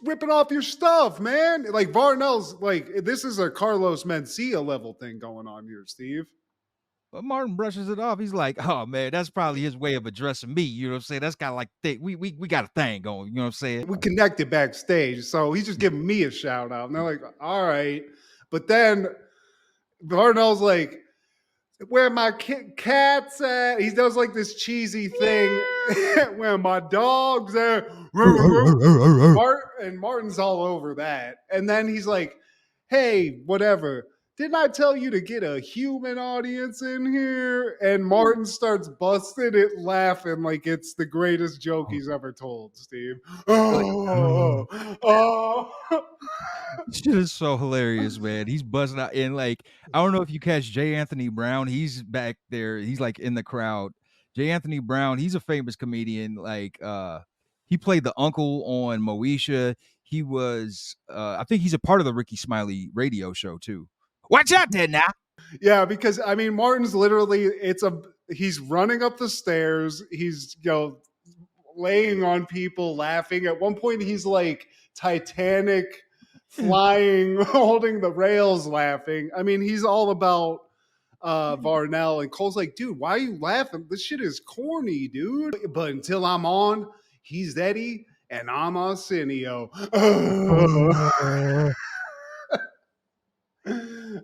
ripping off your stuff, man. Like Varnell's like, this is a Carlos Mencia level thing going on here, Steve. But Martin brushes it off. He's like, oh man, that's probably his way of addressing me. You know what I'm saying? That's kind of like we got a thing going. You know what I'm saying? We connected backstage, so he's just giving me a shout out. And they're like, all right. But then Varnell's like, where my cats at? He does like this cheesy thing. Where my dog's at? And Martin's all over that. And then he's like, hey, whatever. Didn't I tell you to get a human audience in here? And Martin starts busting it laughing like it's the greatest joke he's ever told, Steve. Oh, oh. Shit is so hilarious, man. He's buzzing out, and like I don't know if you catch J. Anthony Brown. He's back there. He's like in the crowd. J. Anthony Brown. He's a famous comedian. Like he played the uncle on Moesha. He was I think he's a part of the Ricky Smiley radio show too. Watch out there now. Yeah, because I mean, Martin's literally he's running up the stairs. He's laying on people, laughing. At one point, he's like Titanic flying, holding the rails, laughing. I mean, he's all about Varnell, and Cole's like, dude, why are you laughing? This shit is corny, dude. But until I'm on, he's Eddie and I'm Arsenio.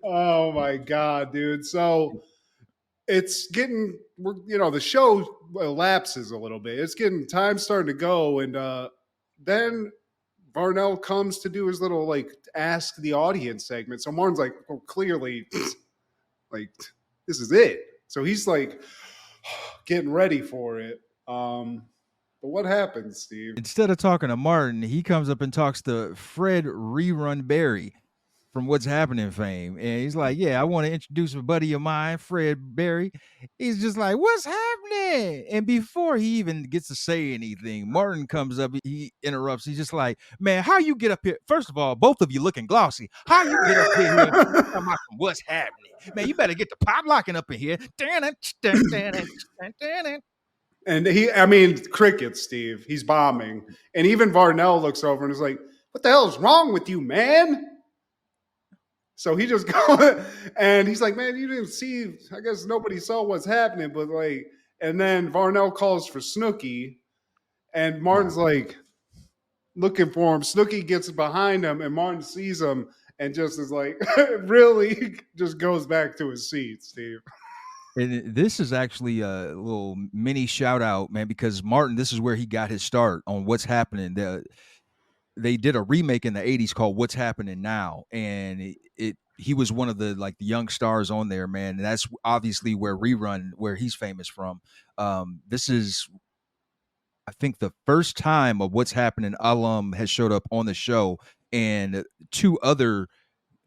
Oh my god, dude. So it's getting the show elapses a little bit. It's getting time starting to go, and then Varnell comes to do his little like ask the audience segment. So Martin's like, oh, clearly like this is it. So he's like getting ready for it. But what happens, Steve? Instead of talking to Martin, he comes up and talks to Fred Rerun Barry from What's Happening fame. And he's like, yeah, I want to introduce a buddy of mine, Fred Barry. He's just like, what's happening? And before he even gets to say anything, Martin comes up, he interrupts. He's just like, man, how you get up here? First of all, both of you looking glossy. How you get up here and talking about what's happening? Man, you better get the pop locking up in here. And crickets, Steve. He's bombing. And even Varnell looks over and is like, what the hell is wrong with you, man? So he just goes, and he's like, man, you didn't see, I guess nobody saw what's happening, but like, and then Varnell calls for Snooki, and Martin's like looking for him. Snooki gets behind him, and Martin sees him and just is like, really just goes back to his seat, Steve. And this is actually a little mini shout out, man, because Martin, this is where he got his start on What's Happening. They did a remake in the 80s called What's Happening Now, and he was one of the young stars on there, man. And that's obviously where he's famous from. This is I think the first time of What's Happening alum has showed up on the show, and two other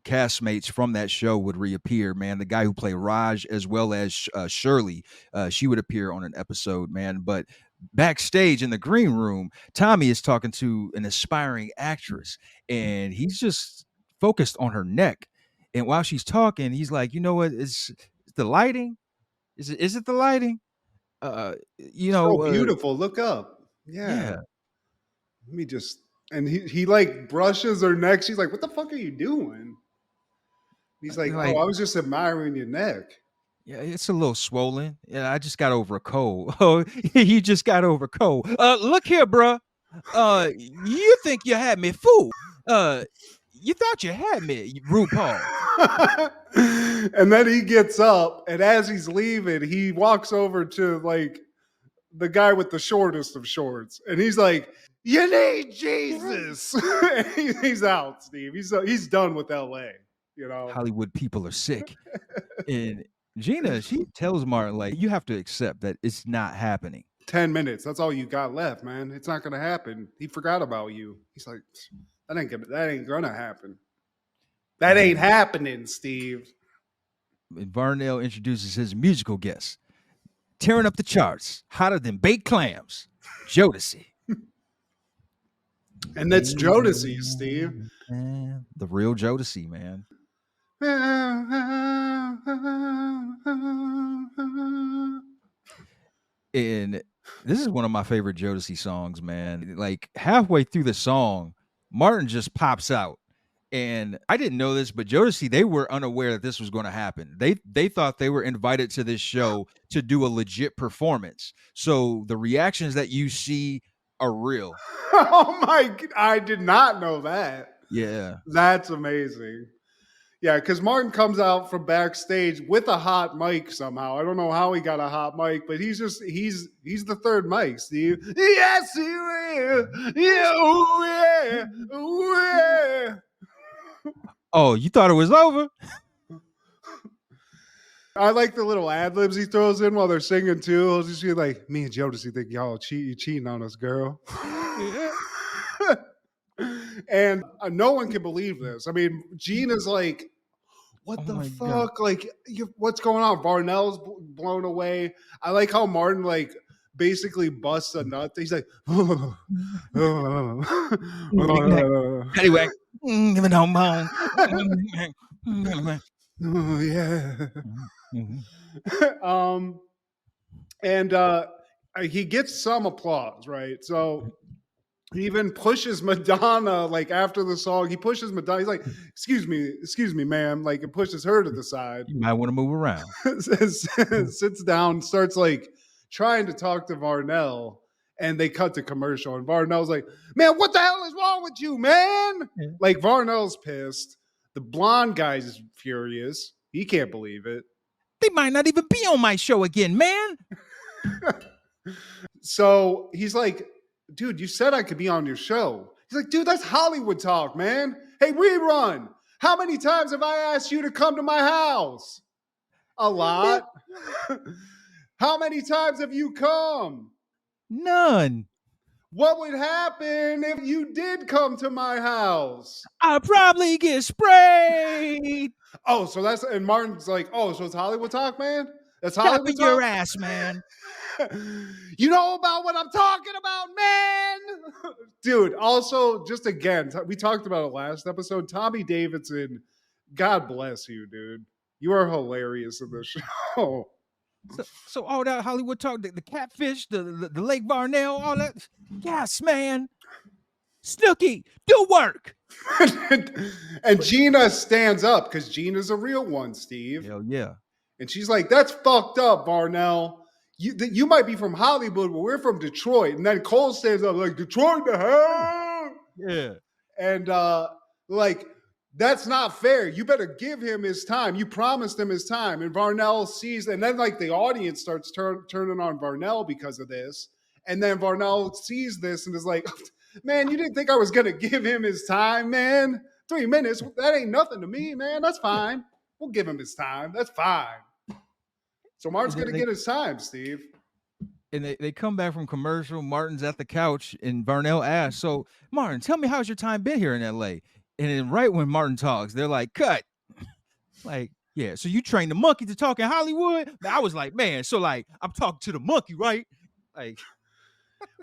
castmates from that show would reappear, man. The guy who played Raj, as well as Shirley, she would appear on an episode, man. But backstage in the green room, Tommy is talking to an aspiring actress, and he's just focused on her neck. And while she's talking, he's like, you know what? It's the lighting. Is it the lighting? You So know, beautiful. Look up. Yeah. yeah. Let me just. And he like brushes her neck. She's like, "What the fuck are you doing?" He's like, Like, "Oh, I was just admiring your neck." yeah, it's a little swollen. Yeah, I just got over a cold. Oh, you just got over a cold. Look here, bruh. You think you had me fooled. You thought you had me, RuPaul. And then he gets up, and as he's leaving, he walks over to like the guy with the shortest of shorts, and he's like, "You need Jesus." He's out, Steve. He's done with LA. You know, Hollywood people are sick. And Gina, she tells Martin, like, you have to accept that it's not happening. 10 minutes. That's all you got left, man. It's not gonna happen. He forgot about you. He's like, that ain't gonna happen. That ain't happening, Steve. And Varnell introduces his musical guest, tearing up the charts, hotter than baked clams, Jodeci. And that's Jodeci, Steve. The real Jodeci, man. And this is one of my favorite Jodeci songs, man. Like halfway through the song, Martin just pops out. And I didn't know this, but Jodeci, they were unaware that this was going to happen. They thought they were invited to this show to do a legit performance. So the reactions that you see are real. Oh my! I did not know that. Yeah. That's amazing. Yeah, because Martin comes out from backstage with a hot mic somehow. I don't know how he got a hot mic, but he's the third mic, Steve. Yes, he will. Yeah, ooh, yeah, ooh, yeah. Oh, you thought it was over? I like the little ad libs he throws in while they're singing too. He'll just be like, "Me and Jodeci think y'all cheating on us, girl." Yeah. And no one can believe this. I mean, Gina's like, "What Oh the my fuck? God. Like, what's going on?" Varnell's blown away. I like how Martin like basically busts a nut. He's like, Anyway, even though moan. "Oh, yeah." And he gets some applause, right? So he even pushes Madonna, like after the song, he pushes Madonna. He's like, excuse me, ma'am. Like, it pushes her to the side, You might want to move around. sits down, starts like trying to talk to Varnell, and they cut to commercial. And Varnell's like, "Man, what the hell is wrong with you, man?" Yeah. Like, Varnell's pissed. The blonde guy's furious. He can't believe it. They might not even be on my show again, man. So he's like, "Dude, you said I could be on your show." He's like, "Dude, that's Hollywood talk, man. Hey, Rerun, how many times have I asked you to come to my house?" "A lot." "How many times have you come?" None. "What would happen if you did come to my house?" I'll probably get sprayed. Oh, so that's, and Martin's like, "Oh, so it's Hollywood talk, man? That's Top Hollywood of your talk?" ass, man. You know about what I'm talking about, man. Dude, also, just again, we talked about it last episode. Tommy Davidson, God bless you, dude. You are hilarious in this show. So all that Hollywood talk, the catfish, the Lake Varnell, all that. Yes, man. Snooky, do work. And Gina stands up because Gina's a real one, Steve. Hell yeah. And she's like, "That's fucked up, Varnell. You might be from Hollywood, but we're from Detroit." And then Cole stands up like, "Detroit the hell?" Yeah. And like, "That's not fair. You better give him his time. You promised him his time." And Varnell sees, and then like the audience starts turning on Varnell because of this. And then Varnell sees this and is like, "Man, you didn't think I was gonna give him his time, man? 3 minutes, that ain't nothing to me, man. That's fine. We'll give him his time. That's fine." So Martin's gonna get his time, Steve. And they come back from commercial. Martin's at the couch, and Varnell asks, "So, Martin, tell me how's your time been here in L.A.?" And then right when Martin talks, they're like, "Cut!" Like, yeah. So you train the monkey to talk in Hollywood? I was like, man. So like, I'm talking to the monkey, right? Like,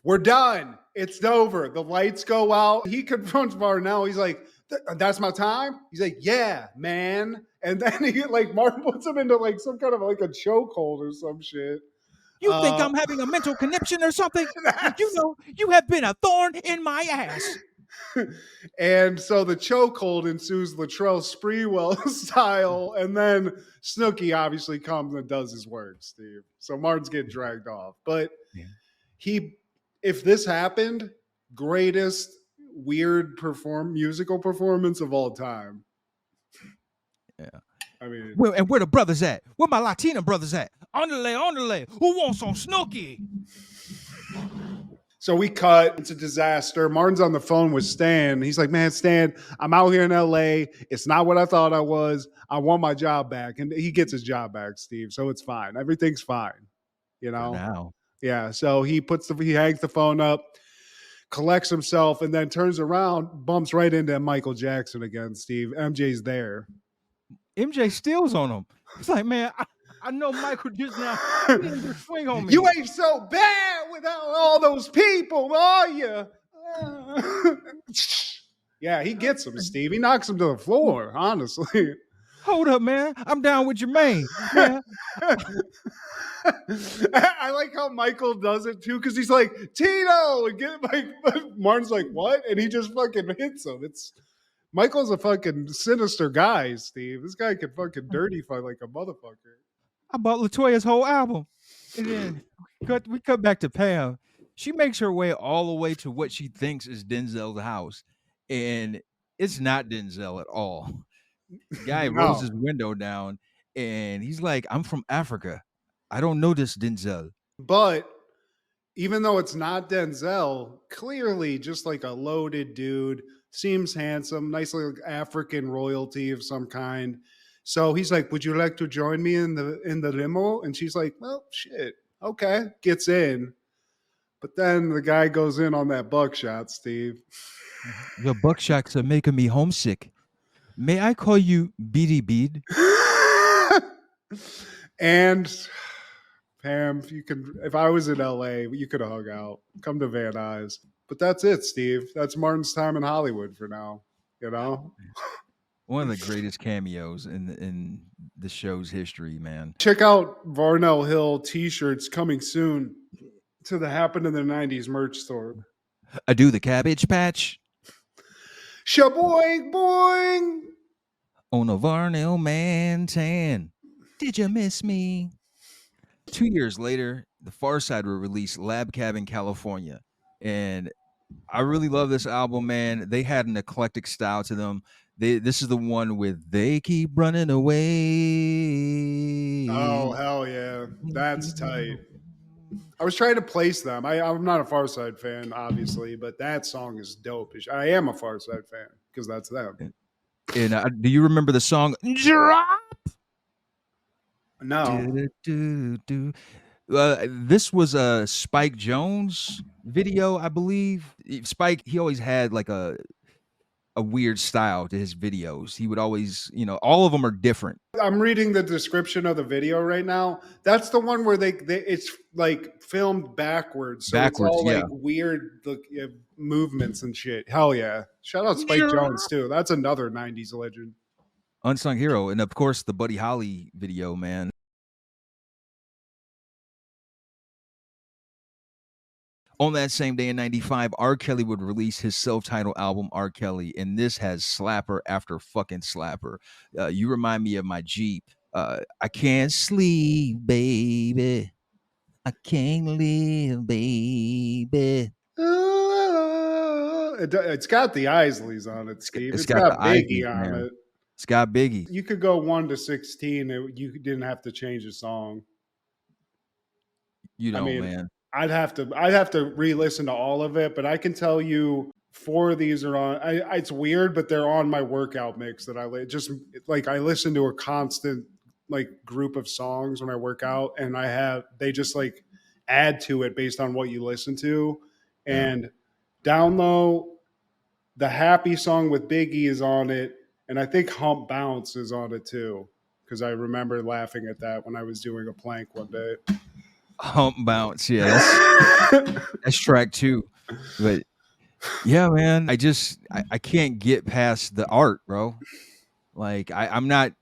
We're done. It's over. The lights go out. He confronts Varnell. He's like, that's my time? He's like, yeah, man. And then he like Martin puts him into like some kind of like a chokehold or some shit. you think I'm having a mental conniption or something? You know, you have been a thorn in my ass. And so the chokehold ensues Latrell Sprewell style, and then Snooki obviously comes and does his work, Steve. So Martin's getting dragged off. But Yeah. if this happened, greatest weird musical performance of all time. Yeah. I mean, and where the brothers at? Where my Latina brothers at? Underlay. Who wants some Snooki? so we cut. It's a disaster. Martin's on the phone with Stan. He's like, man, Stan, I'm out here in LA. It's not what I thought I was. I want my job back. And he gets his job back, Steve. So it's fine. Everything's fine. You know? For now. Yeah. So he hangs the phone up, collects himself, and then turns around, bumps right into Michael Jackson again, Steve. MJ's there. MJ steals on him. He's like, man, I know Michael just now. He didn't just swing on me. You ain't so bad without all those people, are you? Yeah, he gets him, Steve. He knocks him to the floor, honestly. Hold up, man. I'm down with Jermaine. Man. I like how Michael does it too, because he's like, Tito, and Martin's like, what? And he just fucking hits him. Michael's a fucking sinister guy, Steve. This guy can fucking dirty fight like a motherfucker. I bought Latoya's whole album. And then we cut back to Pam. She makes her way all the way to what she thinks is Denzel's house. And it's not Denzel at all. The guy rolls his window down and he's like, I'm from Africa. I don't know this Denzel. But even though it's not Denzel, clearly just like a loaded dude, seems handsome, nice little African royalty of some kind. So he's like, would you like to join me in the limo? And she's like, well, shit. Okay. Gets in. But then the guy goes in on that buckshot, Steve. Your buckshots are making me homesick. May I call you Beady Bead? And Pam, if I was in LA, you could have hung out. Come to Van Nuys. But that's it, Steve. That's Martin's time in Hollywood for now. You know? One of the greatest cameos in the show's history, man. Check out Varnell Hill t-shirts coming soon to the Happen in the 90s merch store. I do the Cabbage Patch. Shaboing boing. On a Varnell man tan. Did you miss me? 2 years later, the Far Side will release Lab Cabin California. And I really love this album, man. They had an eclectic style to them. This is the one with They Keep Running Away. Oh, hell yeah. That's tight. I was trying to place them. I'm not a Far Side fan, obviously, but that song is dope. I am a Far Side fan because that's them. And do you remember the song Drop? No. This was a Spike Jonze video, I believe. Spike, he always had like a weird style to his videos. He would always, all of them are different. I'm reading the description of the video right now. That's the one where it's like filmed backwards. So it's all like weird movements and shit. Hell yeah. Shout out Spike Jonze too. That's another 90s legend. Unsung hero. And of course the Buddy Holly video, man. On that same day in 95, R. Kelly would release his self-titled album, R. Kelly, and this has slapper after fucking slapper. You remind me of my Jeep. I can't sleep, baby. I can't live, baby. It's got the Isleys on it, Steve. It's got Biggie on it. It's got Biggie. You could go 1 to 16. You didn't have to change a song. Man. I'd have to re-listen to all of it, but I can tell you 4 of these are on. It's weird, but they're on my workout mix that I listen to a constant like group of songs when I work out, and they just like add to it based on what you listen to. Yeah. And Down Low, the Happy song with Biggie is on it, and I think Hump Bounce is on it too. Because I remember laughing at that when I was doing a plank one day. Hump Bounce. Yeah, that's track 2. But yeah, man, I can't get past the art, bro. Like I'm not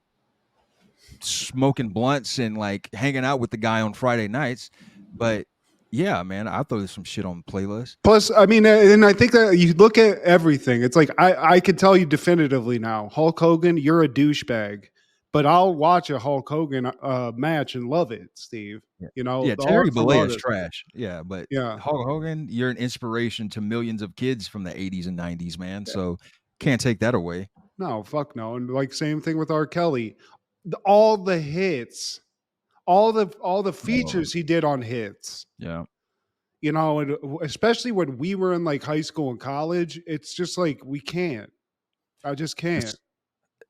smoking blunts and like hanging out with the guy on Friday nights, but yeah, man, I'll throw some shit on the playlist. Plus, I mean, and I think that you look at everything. It's like I can tell you definitively now, Hulk Hogan, you're a douchebag, but I'll watch a Hulk Hogan match and love it, Steve. Yeah, You know, yeah, the Terry art from Bollea is artists. trash. Yeah, but Yeah, Hulk Hogan, you're an inspiration to millions of kids from the 80s and 90s, man. So can't take that away. no, fuck no, and like same thing with R. Kelly, all the hits, all the Oh, features he did on hits. yeah. You know, and especially when we were in like high school and college, it's just like we can't. I just can't.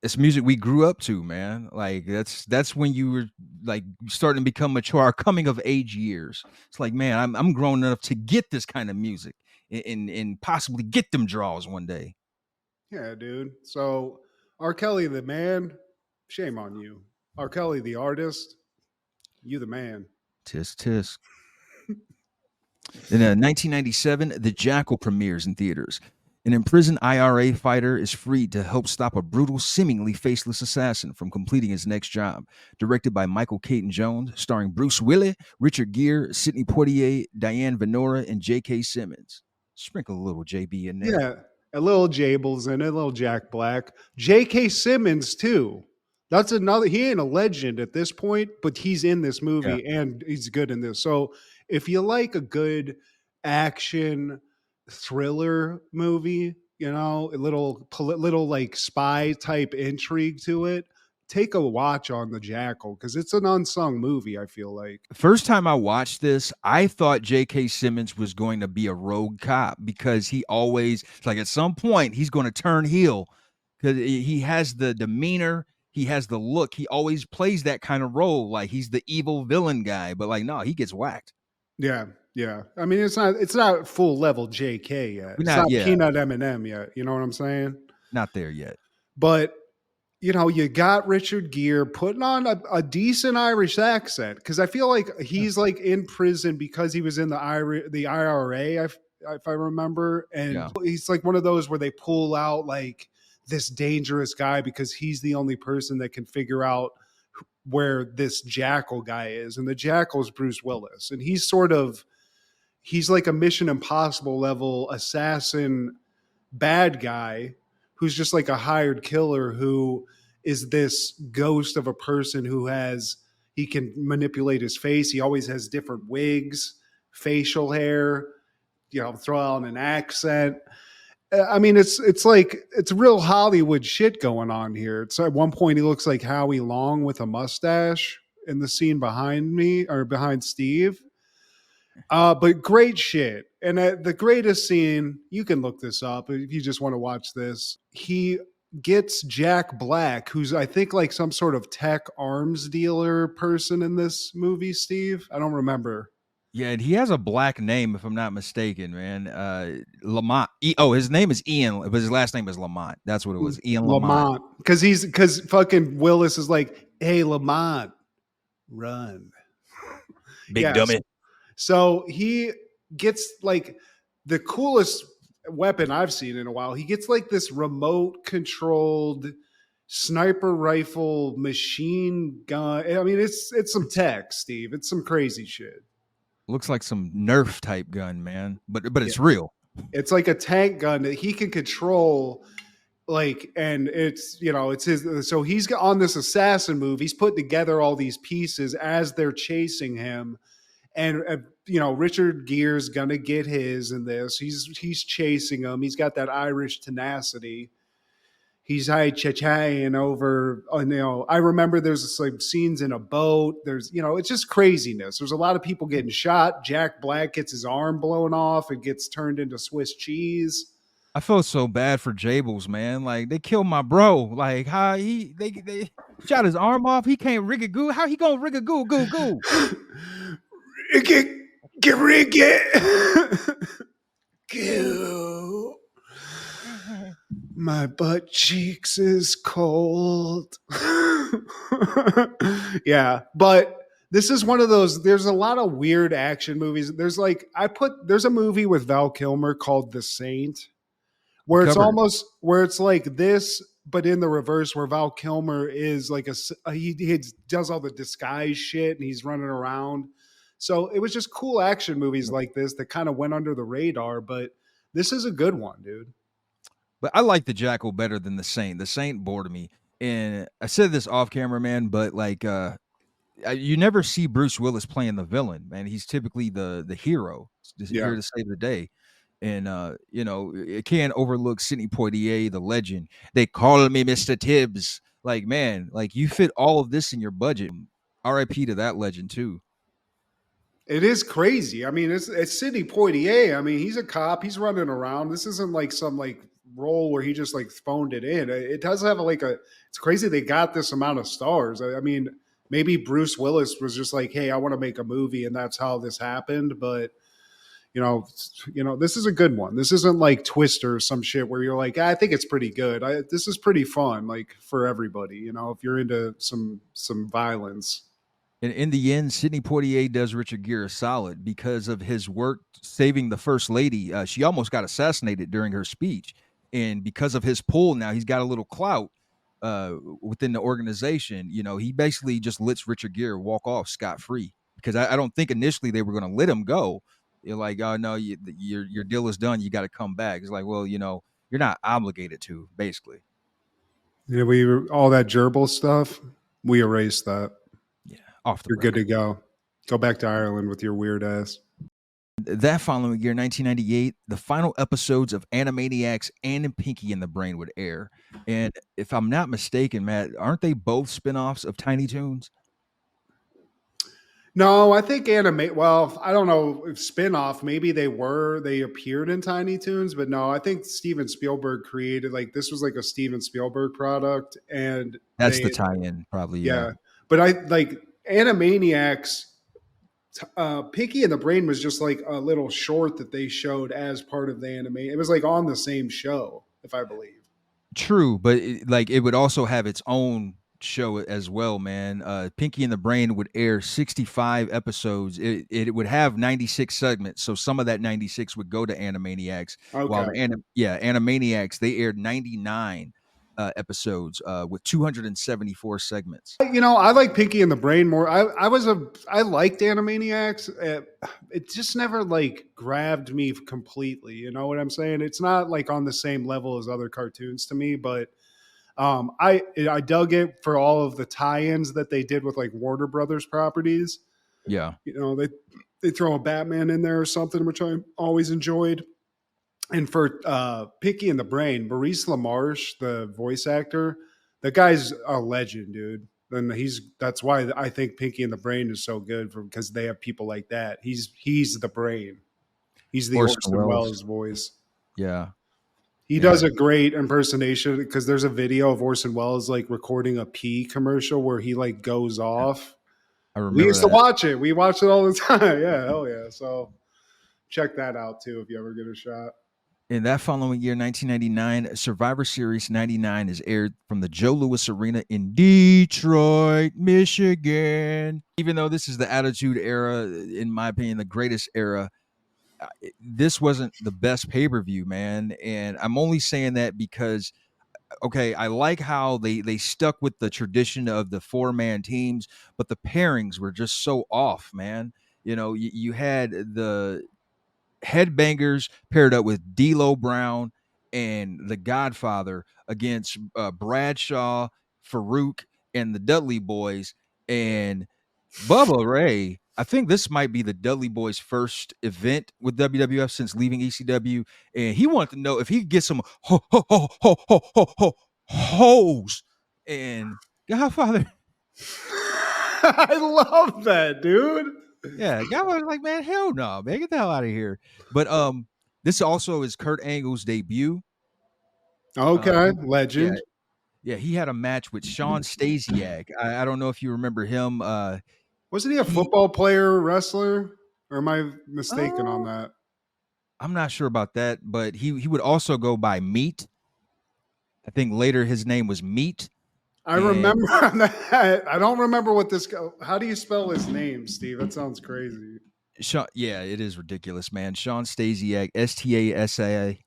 It's music we grew up to, man. Like that's when you were like starting to become mature, our coming of age years. It's like, man, I'm grown enough to get this kind of music and possibly get them draws one day. Yeah, dude. So R. Kelly, the man, shame on you. R. Kelly, the artist, you the man. Tisk tisk. In 1997, The Jackal premieres in theaters. An imprisoned IRA fighter is freed to help stop a brutal, seemingly faceless assassin from completing his next job. Directed by Michael Caton Jones, starring Bruce Willis, Richard Gere, Sidney Poitier, Diane Venora, and J.K. Simmons. Sprinkle a little JB in there. Yeah, a little Jables in it, a little Jack Black. J.K. Simmons, too. That's another, he ain't a legend at this point, but he's in this Yeah. movie and he's good in this. So if you like a good action thriller movie, you know, a little like spy type intrigue to it, take a watch on The Jackal because it's an unsung movie, I feel like. First time I watched this, I thought J.K. Simmons was going to be a rogue cop because he always, like at some point, he's going to turn heel because he has the demeanor, he has the look. He always plays that kind of role, like he's the evil villain guy. But like, no, he gets whacked. Yeah, yeah. I mean, it's not full level JK yet. We're It's not, not yeah, Peanut Eminem yet. You know what I'm saying? not there yet. But you know, you got Richard Gere putting on a decent Irish accent because I feel like he's like in prison because he was in the IRA, if I remember, and Yeah. he's like one of those where they pull out like this dangerous guy because he's the only person that can figure out where this Jackal guy is, and the Jackal's Bruce Willis, and he's like a Mission Impossible level assassin bad guy who's just like a hired killer who is this ghost of a person he can manipulate his face. He always has different wigs, facial hair, you know, throw on an accent. I mean, it's like it's real Hollywood shit going on here. It's at one point he looks like Howie Long with a mustache in the scene behind me or behind Steve. But great shit. And the greatest scene, you can look this up if you just want to watch this. He gets Jack Black, who's I think like some sort of tech arms dealer person in this movie, Steve. I don't remember. Yeah, and he has a black name, if I'm not mistaken, man. Lamont. His name is Ian, but his last name is Lamont. That's what it was. Ian Lamont. Lamont. Because fucking Willis is like, hey, Lamont, run. Big Yes. dummy. So he gets like the coolest weapon I've seen in a while. He gets like this remote controlled sniper rifle machine gun. I mean, it's some tech, Steve. It's some crazy shit. Looks like some Nerf type gun, man. But it's Yeah. real. It's like a tank gun that he can control. Like, and it's, you know, it's his. So he's on this assassin move. He's put together all these pieces as they're chasing him. And you know, Richard Gere's gonna get his in this. He's chasing him. He's got that Irish tenacity. He's high-chaying over. You know, I remember there's like scenes in a boat. There's, you know, it's just craziness. There's a lot of people getting shot. Jack Black gets his arm blown off and gets turned into Swiss cheese. I felt so bad for Jables, man. Like they killed my bro. Like how they shot his arm off. He can't rig a goo. How he gonna rig a goo? Cricket. Go. My butt cheeks is cold. Yeah, but this is one of those. There's a lot of weird action movies. There's a movie with Val Kilmer called The Saint, where it's Covered it. almost where it's like this, but in the reverse, where Val Kilmer is like he does all the disguise shit and he's running around. So it was just cool action movies like this that kind of went under the radar, but this is a good one, dude. But I like the Jackal better than the Saint. The Saint bored me. And I said this off camera, man, but like you never see Bruce Willis playing the villain, man. He's typically the hero, just Yeah. here to save the day. And it can't overlook Sidney Poitier, the legend. They call me Mr. Tibbs. Like, man, like you fit all of this in your budget. R.I.P. to that legend too. It is crazy. I mean, it's Sidney Poitier. I mean, he's a cop. He's running around. This isn't like some like role where he just like phoned it in. It does have It's crazy they got this amount of stars. I mean, maybe Bruce Willis was just like, hey, I want to make a movie, and that's how this happened. But this is a good one. This isn't like Twister or some shit where you're like, I think it's pretty good. This is pretty fun, like for everybody. If you're into some violence. And in the end, Sidney Poitier does Richard Gere a solid because of his work saving the first lady. She almost got assassinated during her speech, and because of his pull, now he's got a little clout within the organization. He basically just lets Richard Gere walk off scot free because I don't think initially they were going to let him go. You're like, oh no, your deal is done. You got to come back. It's like, well, you're not obligated to, basically. Yeah, all that gerbil stuff. We erased that. Yeah, off the You're record. good to go. Go back to Ireland with your weird ass. That following year, 1998, the final episodes of Animaniacs and Pinky and the Brain would air. And if I'm not mistaken, Matt, aren't they both spinoffs of Tiny Toons? No, I think Well, I don't know if spinoff. Maybe they appeared in Tiny Toons, but no, I think Steven Spielberg created this was like a Steven Spielberg product, and That's the tie-in, probably. Yeah. But I like Animaniacs. Pinky and the Brain was just like a little short that they showed as part of the anime. It was like on the same show, if I believe. True, but it would also have its own show as well, man. Pinky and the Brain would air 65 episodes. It would have 96 segments, so some of that 96 would go to Animaniacs. Okay. While Animaniacs, they aired 99 episodes with 274 segments. I like Pinky and the Brain more. I liked Animaniacs. It just never grabbed me completely. You know what I'm saying? It's not on the same level as other cartoons to me, but I dug it for all of the tie-ins that they did with Warner Brothers properties. Yeah. They throw a Batman in there or something, which I always enjoyed. And for Pinky and the Brain, Maurice LaMarche, the voice actor, that guy's a legend, dude. And that's why I think Pinky and the Brain is so good because they have people like that. He's the brain. He's the Orson Welles voice. Yeah. He does a great impersonation because there's a video of Orson Welles recording a pee commercial where he goes off. I remember we used to watch it. We watch it all the time. Yeah, hell yeah. So check that out too if you ever get a shot. In that following year, 1999, Survivor Series 99 is aired from the Joe Louis Arena in Detroit, Michigan. Even though this is the Attitude Era, in my opinion, the greatest era, this wasn't the best pay-per-view, man. And I'm only saying that because, okay, I like how they stuck with the tradition of the 4-man teams, but the pairings were just so off, man. You had the Headbangers paired up with D'Lo Brown and the Godfather against Bradshaw, Farouk, and the Dudley Boys. And Bubba Ray, I think this might be the Dudley Boys' first event with WWF since leaving ECW. And he wanted to know if he could get some hoes. And Godfather. I love that, dude. Yeah, guy was like, man, hell no, man, get the hell out of here. But this also is Kurt Angle's debut. Okay, legend. Yeah, he had a match with Sean Stasiak. I don't know if you remember him. Wasn't he a football player, wrestler? Or am I mistaken on that? I'm not sure about that, but he would also go by Meat. I think later his name was Meat. I And remember that. I don't remember what this guy. How do you spell his name, Steve? That sounds crazy. Sean, yeah, it is ridiculous, man. Sean Stasiak, Stasiak.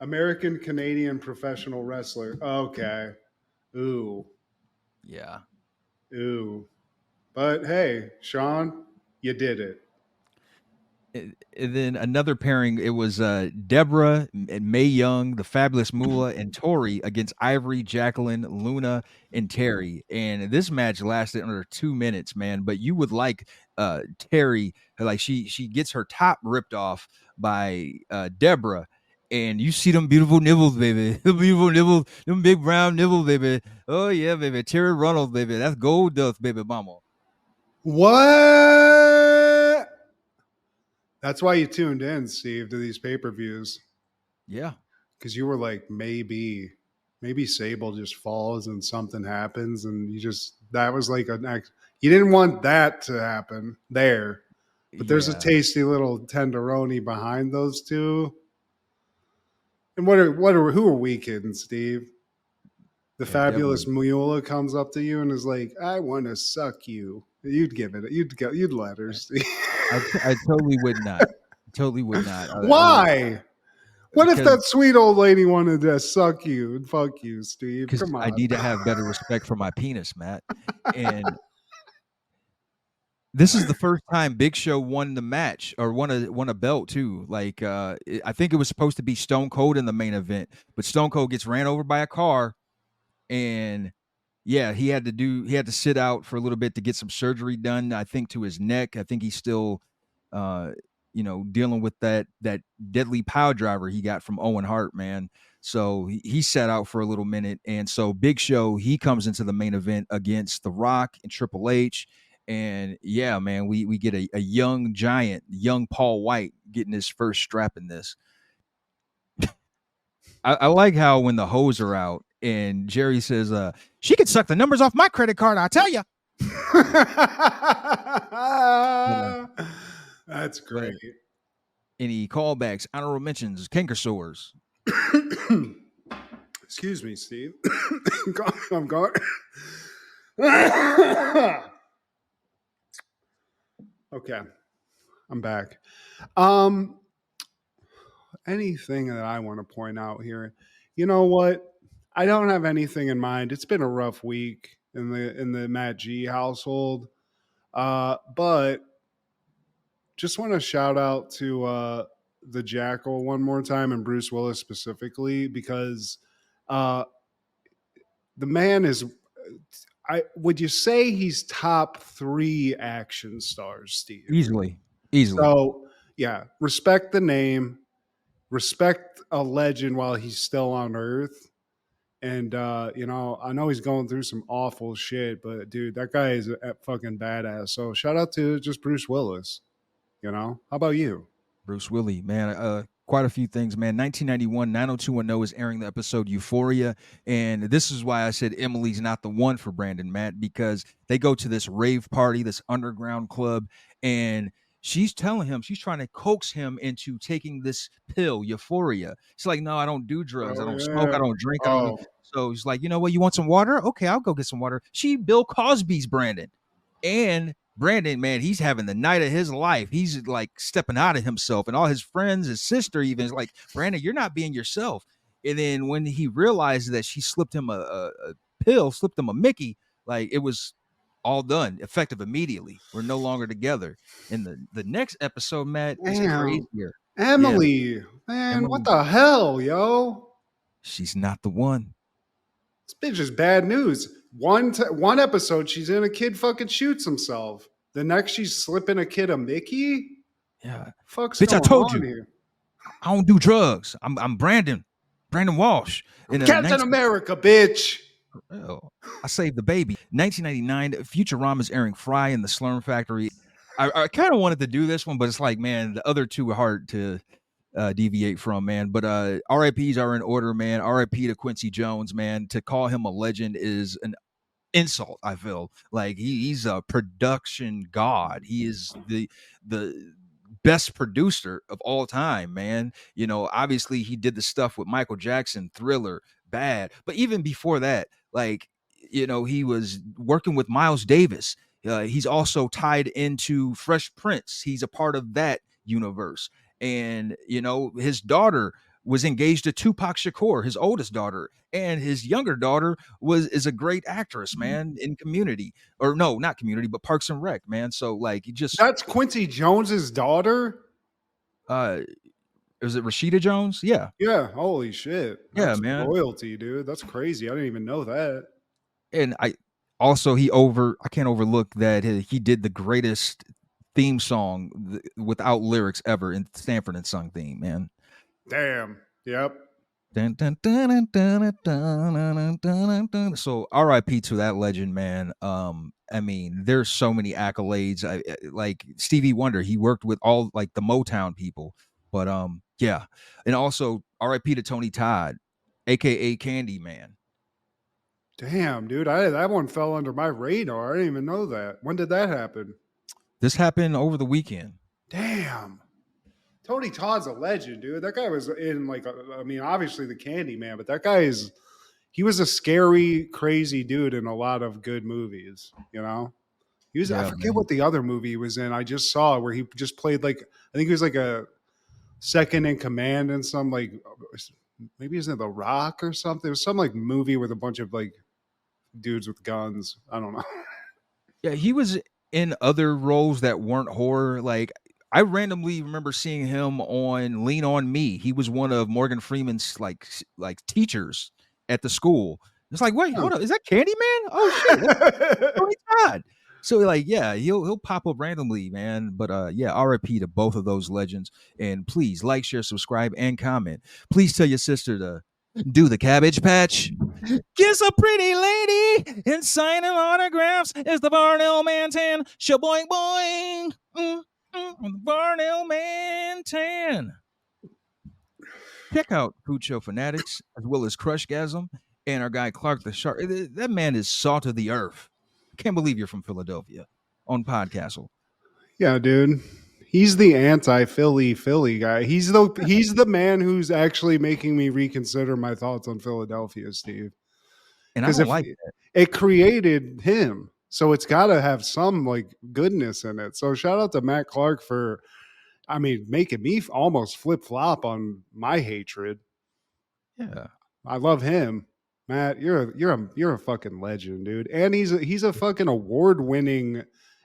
American Canadian professional wrestler. Okay. Ooh. Yeah. Ooh. But hey, Sean, you did it. And then another pairing, it was Deborah and Mae Young, the Fabulous Moolah, and Tori against Ivory, Jacqueline, Luna, and Terry. And this match lasted under 2 minutes, man. But you would like Terry, like she gets her top ripped off by Deborah. And you see them beautiful nibbles, baby. The beautiful nibbles, them big brown nibbles, baby. Oh yeah, baby. Terry Runnels, baby. That's gold dust, baby, mama. What? That's why you tuned in, Steve, to these pay-per-views. Yeah. Because you were like, maybe Sable just falls and something happens, and that was like you didn't want that to happen there. But there's a tasty little tenderoni behind those two. And who are we kidding, Steve? The Fabulous Mule comes up to you and is like, "I want to suck you." You'd give it. You'd let her. Steve. I totally would not. Totally would not. Why? What if that sweet old lady wanted to suck you and fuck you, Steve? Come on. I need to have better respect for my penis, Matt. And this is the first time Big Show won the match or won a belt too. Like I think it was supposed to be Stone Cold in the main event, but Stone Cold gets ran over by a car, and yeah, he had to sit out for a little bit to get some surgery done, I think, to his neck. I think he's still dealing with that deadly power driver he got from Owen Hart, man. So he sat out for a little minute. And so Big Show, he comes into the main event against The Rock and Triple H. And yeah, man, we get a young giant, young Paul White getting his first strap in this. I like how when the hoes are out and Jerry says, she could suck the numbers off my credit card, I'll tell you. That's great. Any callbacks, honorable mentions, canker sores? Excuse me, Steve. I'm gone. Okay. I'm back. Anything that I want to point out here. You know what? I don't have anything in mind. It's been a rough week in the Matt G household. But just want to shout out to the Jackal one more time and Bruce Willis specifically because the man is. Would you say he's top 3 action stars, Steve? Easily. So yeah, respect the name, respect a legend while he's still on Earth. And I know he's going through some awful shit, but dude, that guy is a fucking badass. So shout out to just Bruce Willis. How about you? Bruce Willie, man. Quite a few things, man. 1991, 90210 is airing the episode Euphoria. And this is why I said Emily's not the one for Brandon, Matt, because they go to this rave party, this underground club, and she's telling him, she's trying to coax him into taking this pill, Euphoria. She's like, no, I don't do drugs. I don't smoke. I don't drink. I don't. So he's like, you know what? You want some water? Okay, I'll go get some water. She Bill Cosby's Brandon. And Brandon, man, he's having the night of his life. He's like stepping out of himself, and all his friends, his sister even is like, Brandon, you're not being yourself. And then when he realized that she slipped him a pill, slipped him a Mickey, like it was all done, effective immediately. We're no longer together. And the next episode, Matt, is crazier. Emily, yeah. Man, Emily. What the hell, yo? She's not the one. This bitch is bad news. One episode, she's in a kid fucking shoots himself. The next, she's slipping a kid a Mickey. Yeah, fuck's bitch, going I told on you, here? I don't do drugs. I'm Brandon Walsh. Captain America, bitch. Oh, I saved the baby. 1999, Futurama's airing Fry in the Slurm Factory. I kind of wanted to do this one, but it's like, man, the other two are hard to deviate from, man. But RIPs are in order, man. RIP to Quincy Jones, man. To call him a legend is an insult. I feel like he's a production god. He is the best producer of all time, man. You know, obviously he did the stuff with Michael Jackson, Thriller, Bad, but even before that, like, you know, he was working with Miles Davis. He's also tied into Fresh Prince. He's a part of that universe. And, you know, his daughter was engaged to Tupac Shakur, his oldest daughter, and his younger daughter is a great actress, man, in Community, or no, not Community, but Parks and Rec, man. So like, he just That's Quincy Jones's daughter. uh, is it Rashida Jones? Yeah, Yeah, holy shit. yeah, That's man. royalty, dude. That's crazy. I didn't even know that. And I can't overlook that he did the greatest theme song without lyrics ever in Stanford and Son theme, man. Damn. Yep. Dun, dun, dun, dun, dun, dun, dun, dun, dun. So RIP to that legend, man. I mean, there's so many accolades. Like Stevie Wonder, he worked with all like the Motown people. But yeah. And also RIP to Tony Todd, aka Candyman. Damn, dude. That one fell under my radar. I didn't even know that. When did that happen? This happened over the weekend. Damn. Tony Todd's a legend, dude. That guy was in like, I mean, obviously the Candyman, but that guy he was a scary, crazy dude in a lot of good movies, you know? He was, I Yeah, forget man. what the other movie he was in. I just saw where he just played like, I think he was like a second in command in some like, maybe he was in The Rock or something. It was some like movie with a bunch of like dudes with guns. I don't know. Yeah, he was in other roles that weren't horror. Like I randomly remember seeing him on Lean on Me. He was one of Morgan Freeman's like teachers at the school. It's like, wait, hold on, is that Candyman? Oh shit, that's Tony Todd. So like, yeah, he'll pop up randomly, man. But yeah, RIP to both of those legends. And please like, share, subscribe, and comment. Please tell your sister to do the Cabbage Patch. Kiss a pretty lady and signing autographs is the Varnell Man 10. Shaboing boing. Varnell Man 10. Check out Food Show Fanatics as well as Crushgasm and our guy Clark the Shark. That man is salt of the earth. I can't believe you're from Philadelphia on Podcastle. Yeah, dude. He's the anti-Philly guy. He's the man who's actually making me reconsider my thoughts on Philadelphia, Steve. And I Because don't if like that. it created him, so it's got to have some like goodness in it. So shout out to Matt Clark for, I mean, making me almost flip flop on my hatred. Yeah. I love him, Matt. You're a fucking legend, dude. And he's a fucking award winning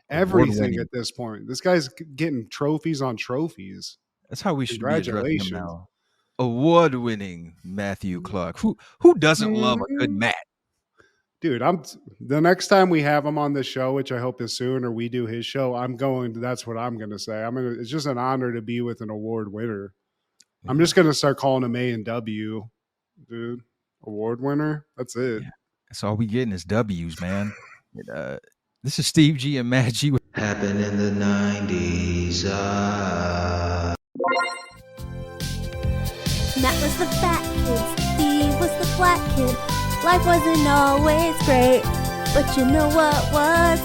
everything Award-winning. at this point. This guy's getting trophies on trophies. That's how we should be addressing him Congratulations. now. Award-winning Matthew Clark. Who doesn't love a good Matt? Dude, the next time we have him on the show, which I hope is soon, or we do his show, that's what I'm gonna say. It's just an honor to be with an award winner. Yeah. I'm just gonna start calling him A&W, dude. Award winner. That's it. Yeah. That's all we getting is W's, man. This is Steve G and Matt G. Happened in the 90s. Matt was the fat kid, Steve was the black kid. Life wasn't always great, but you know what was?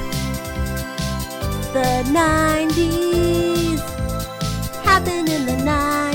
The 90s. Happened in the 90s.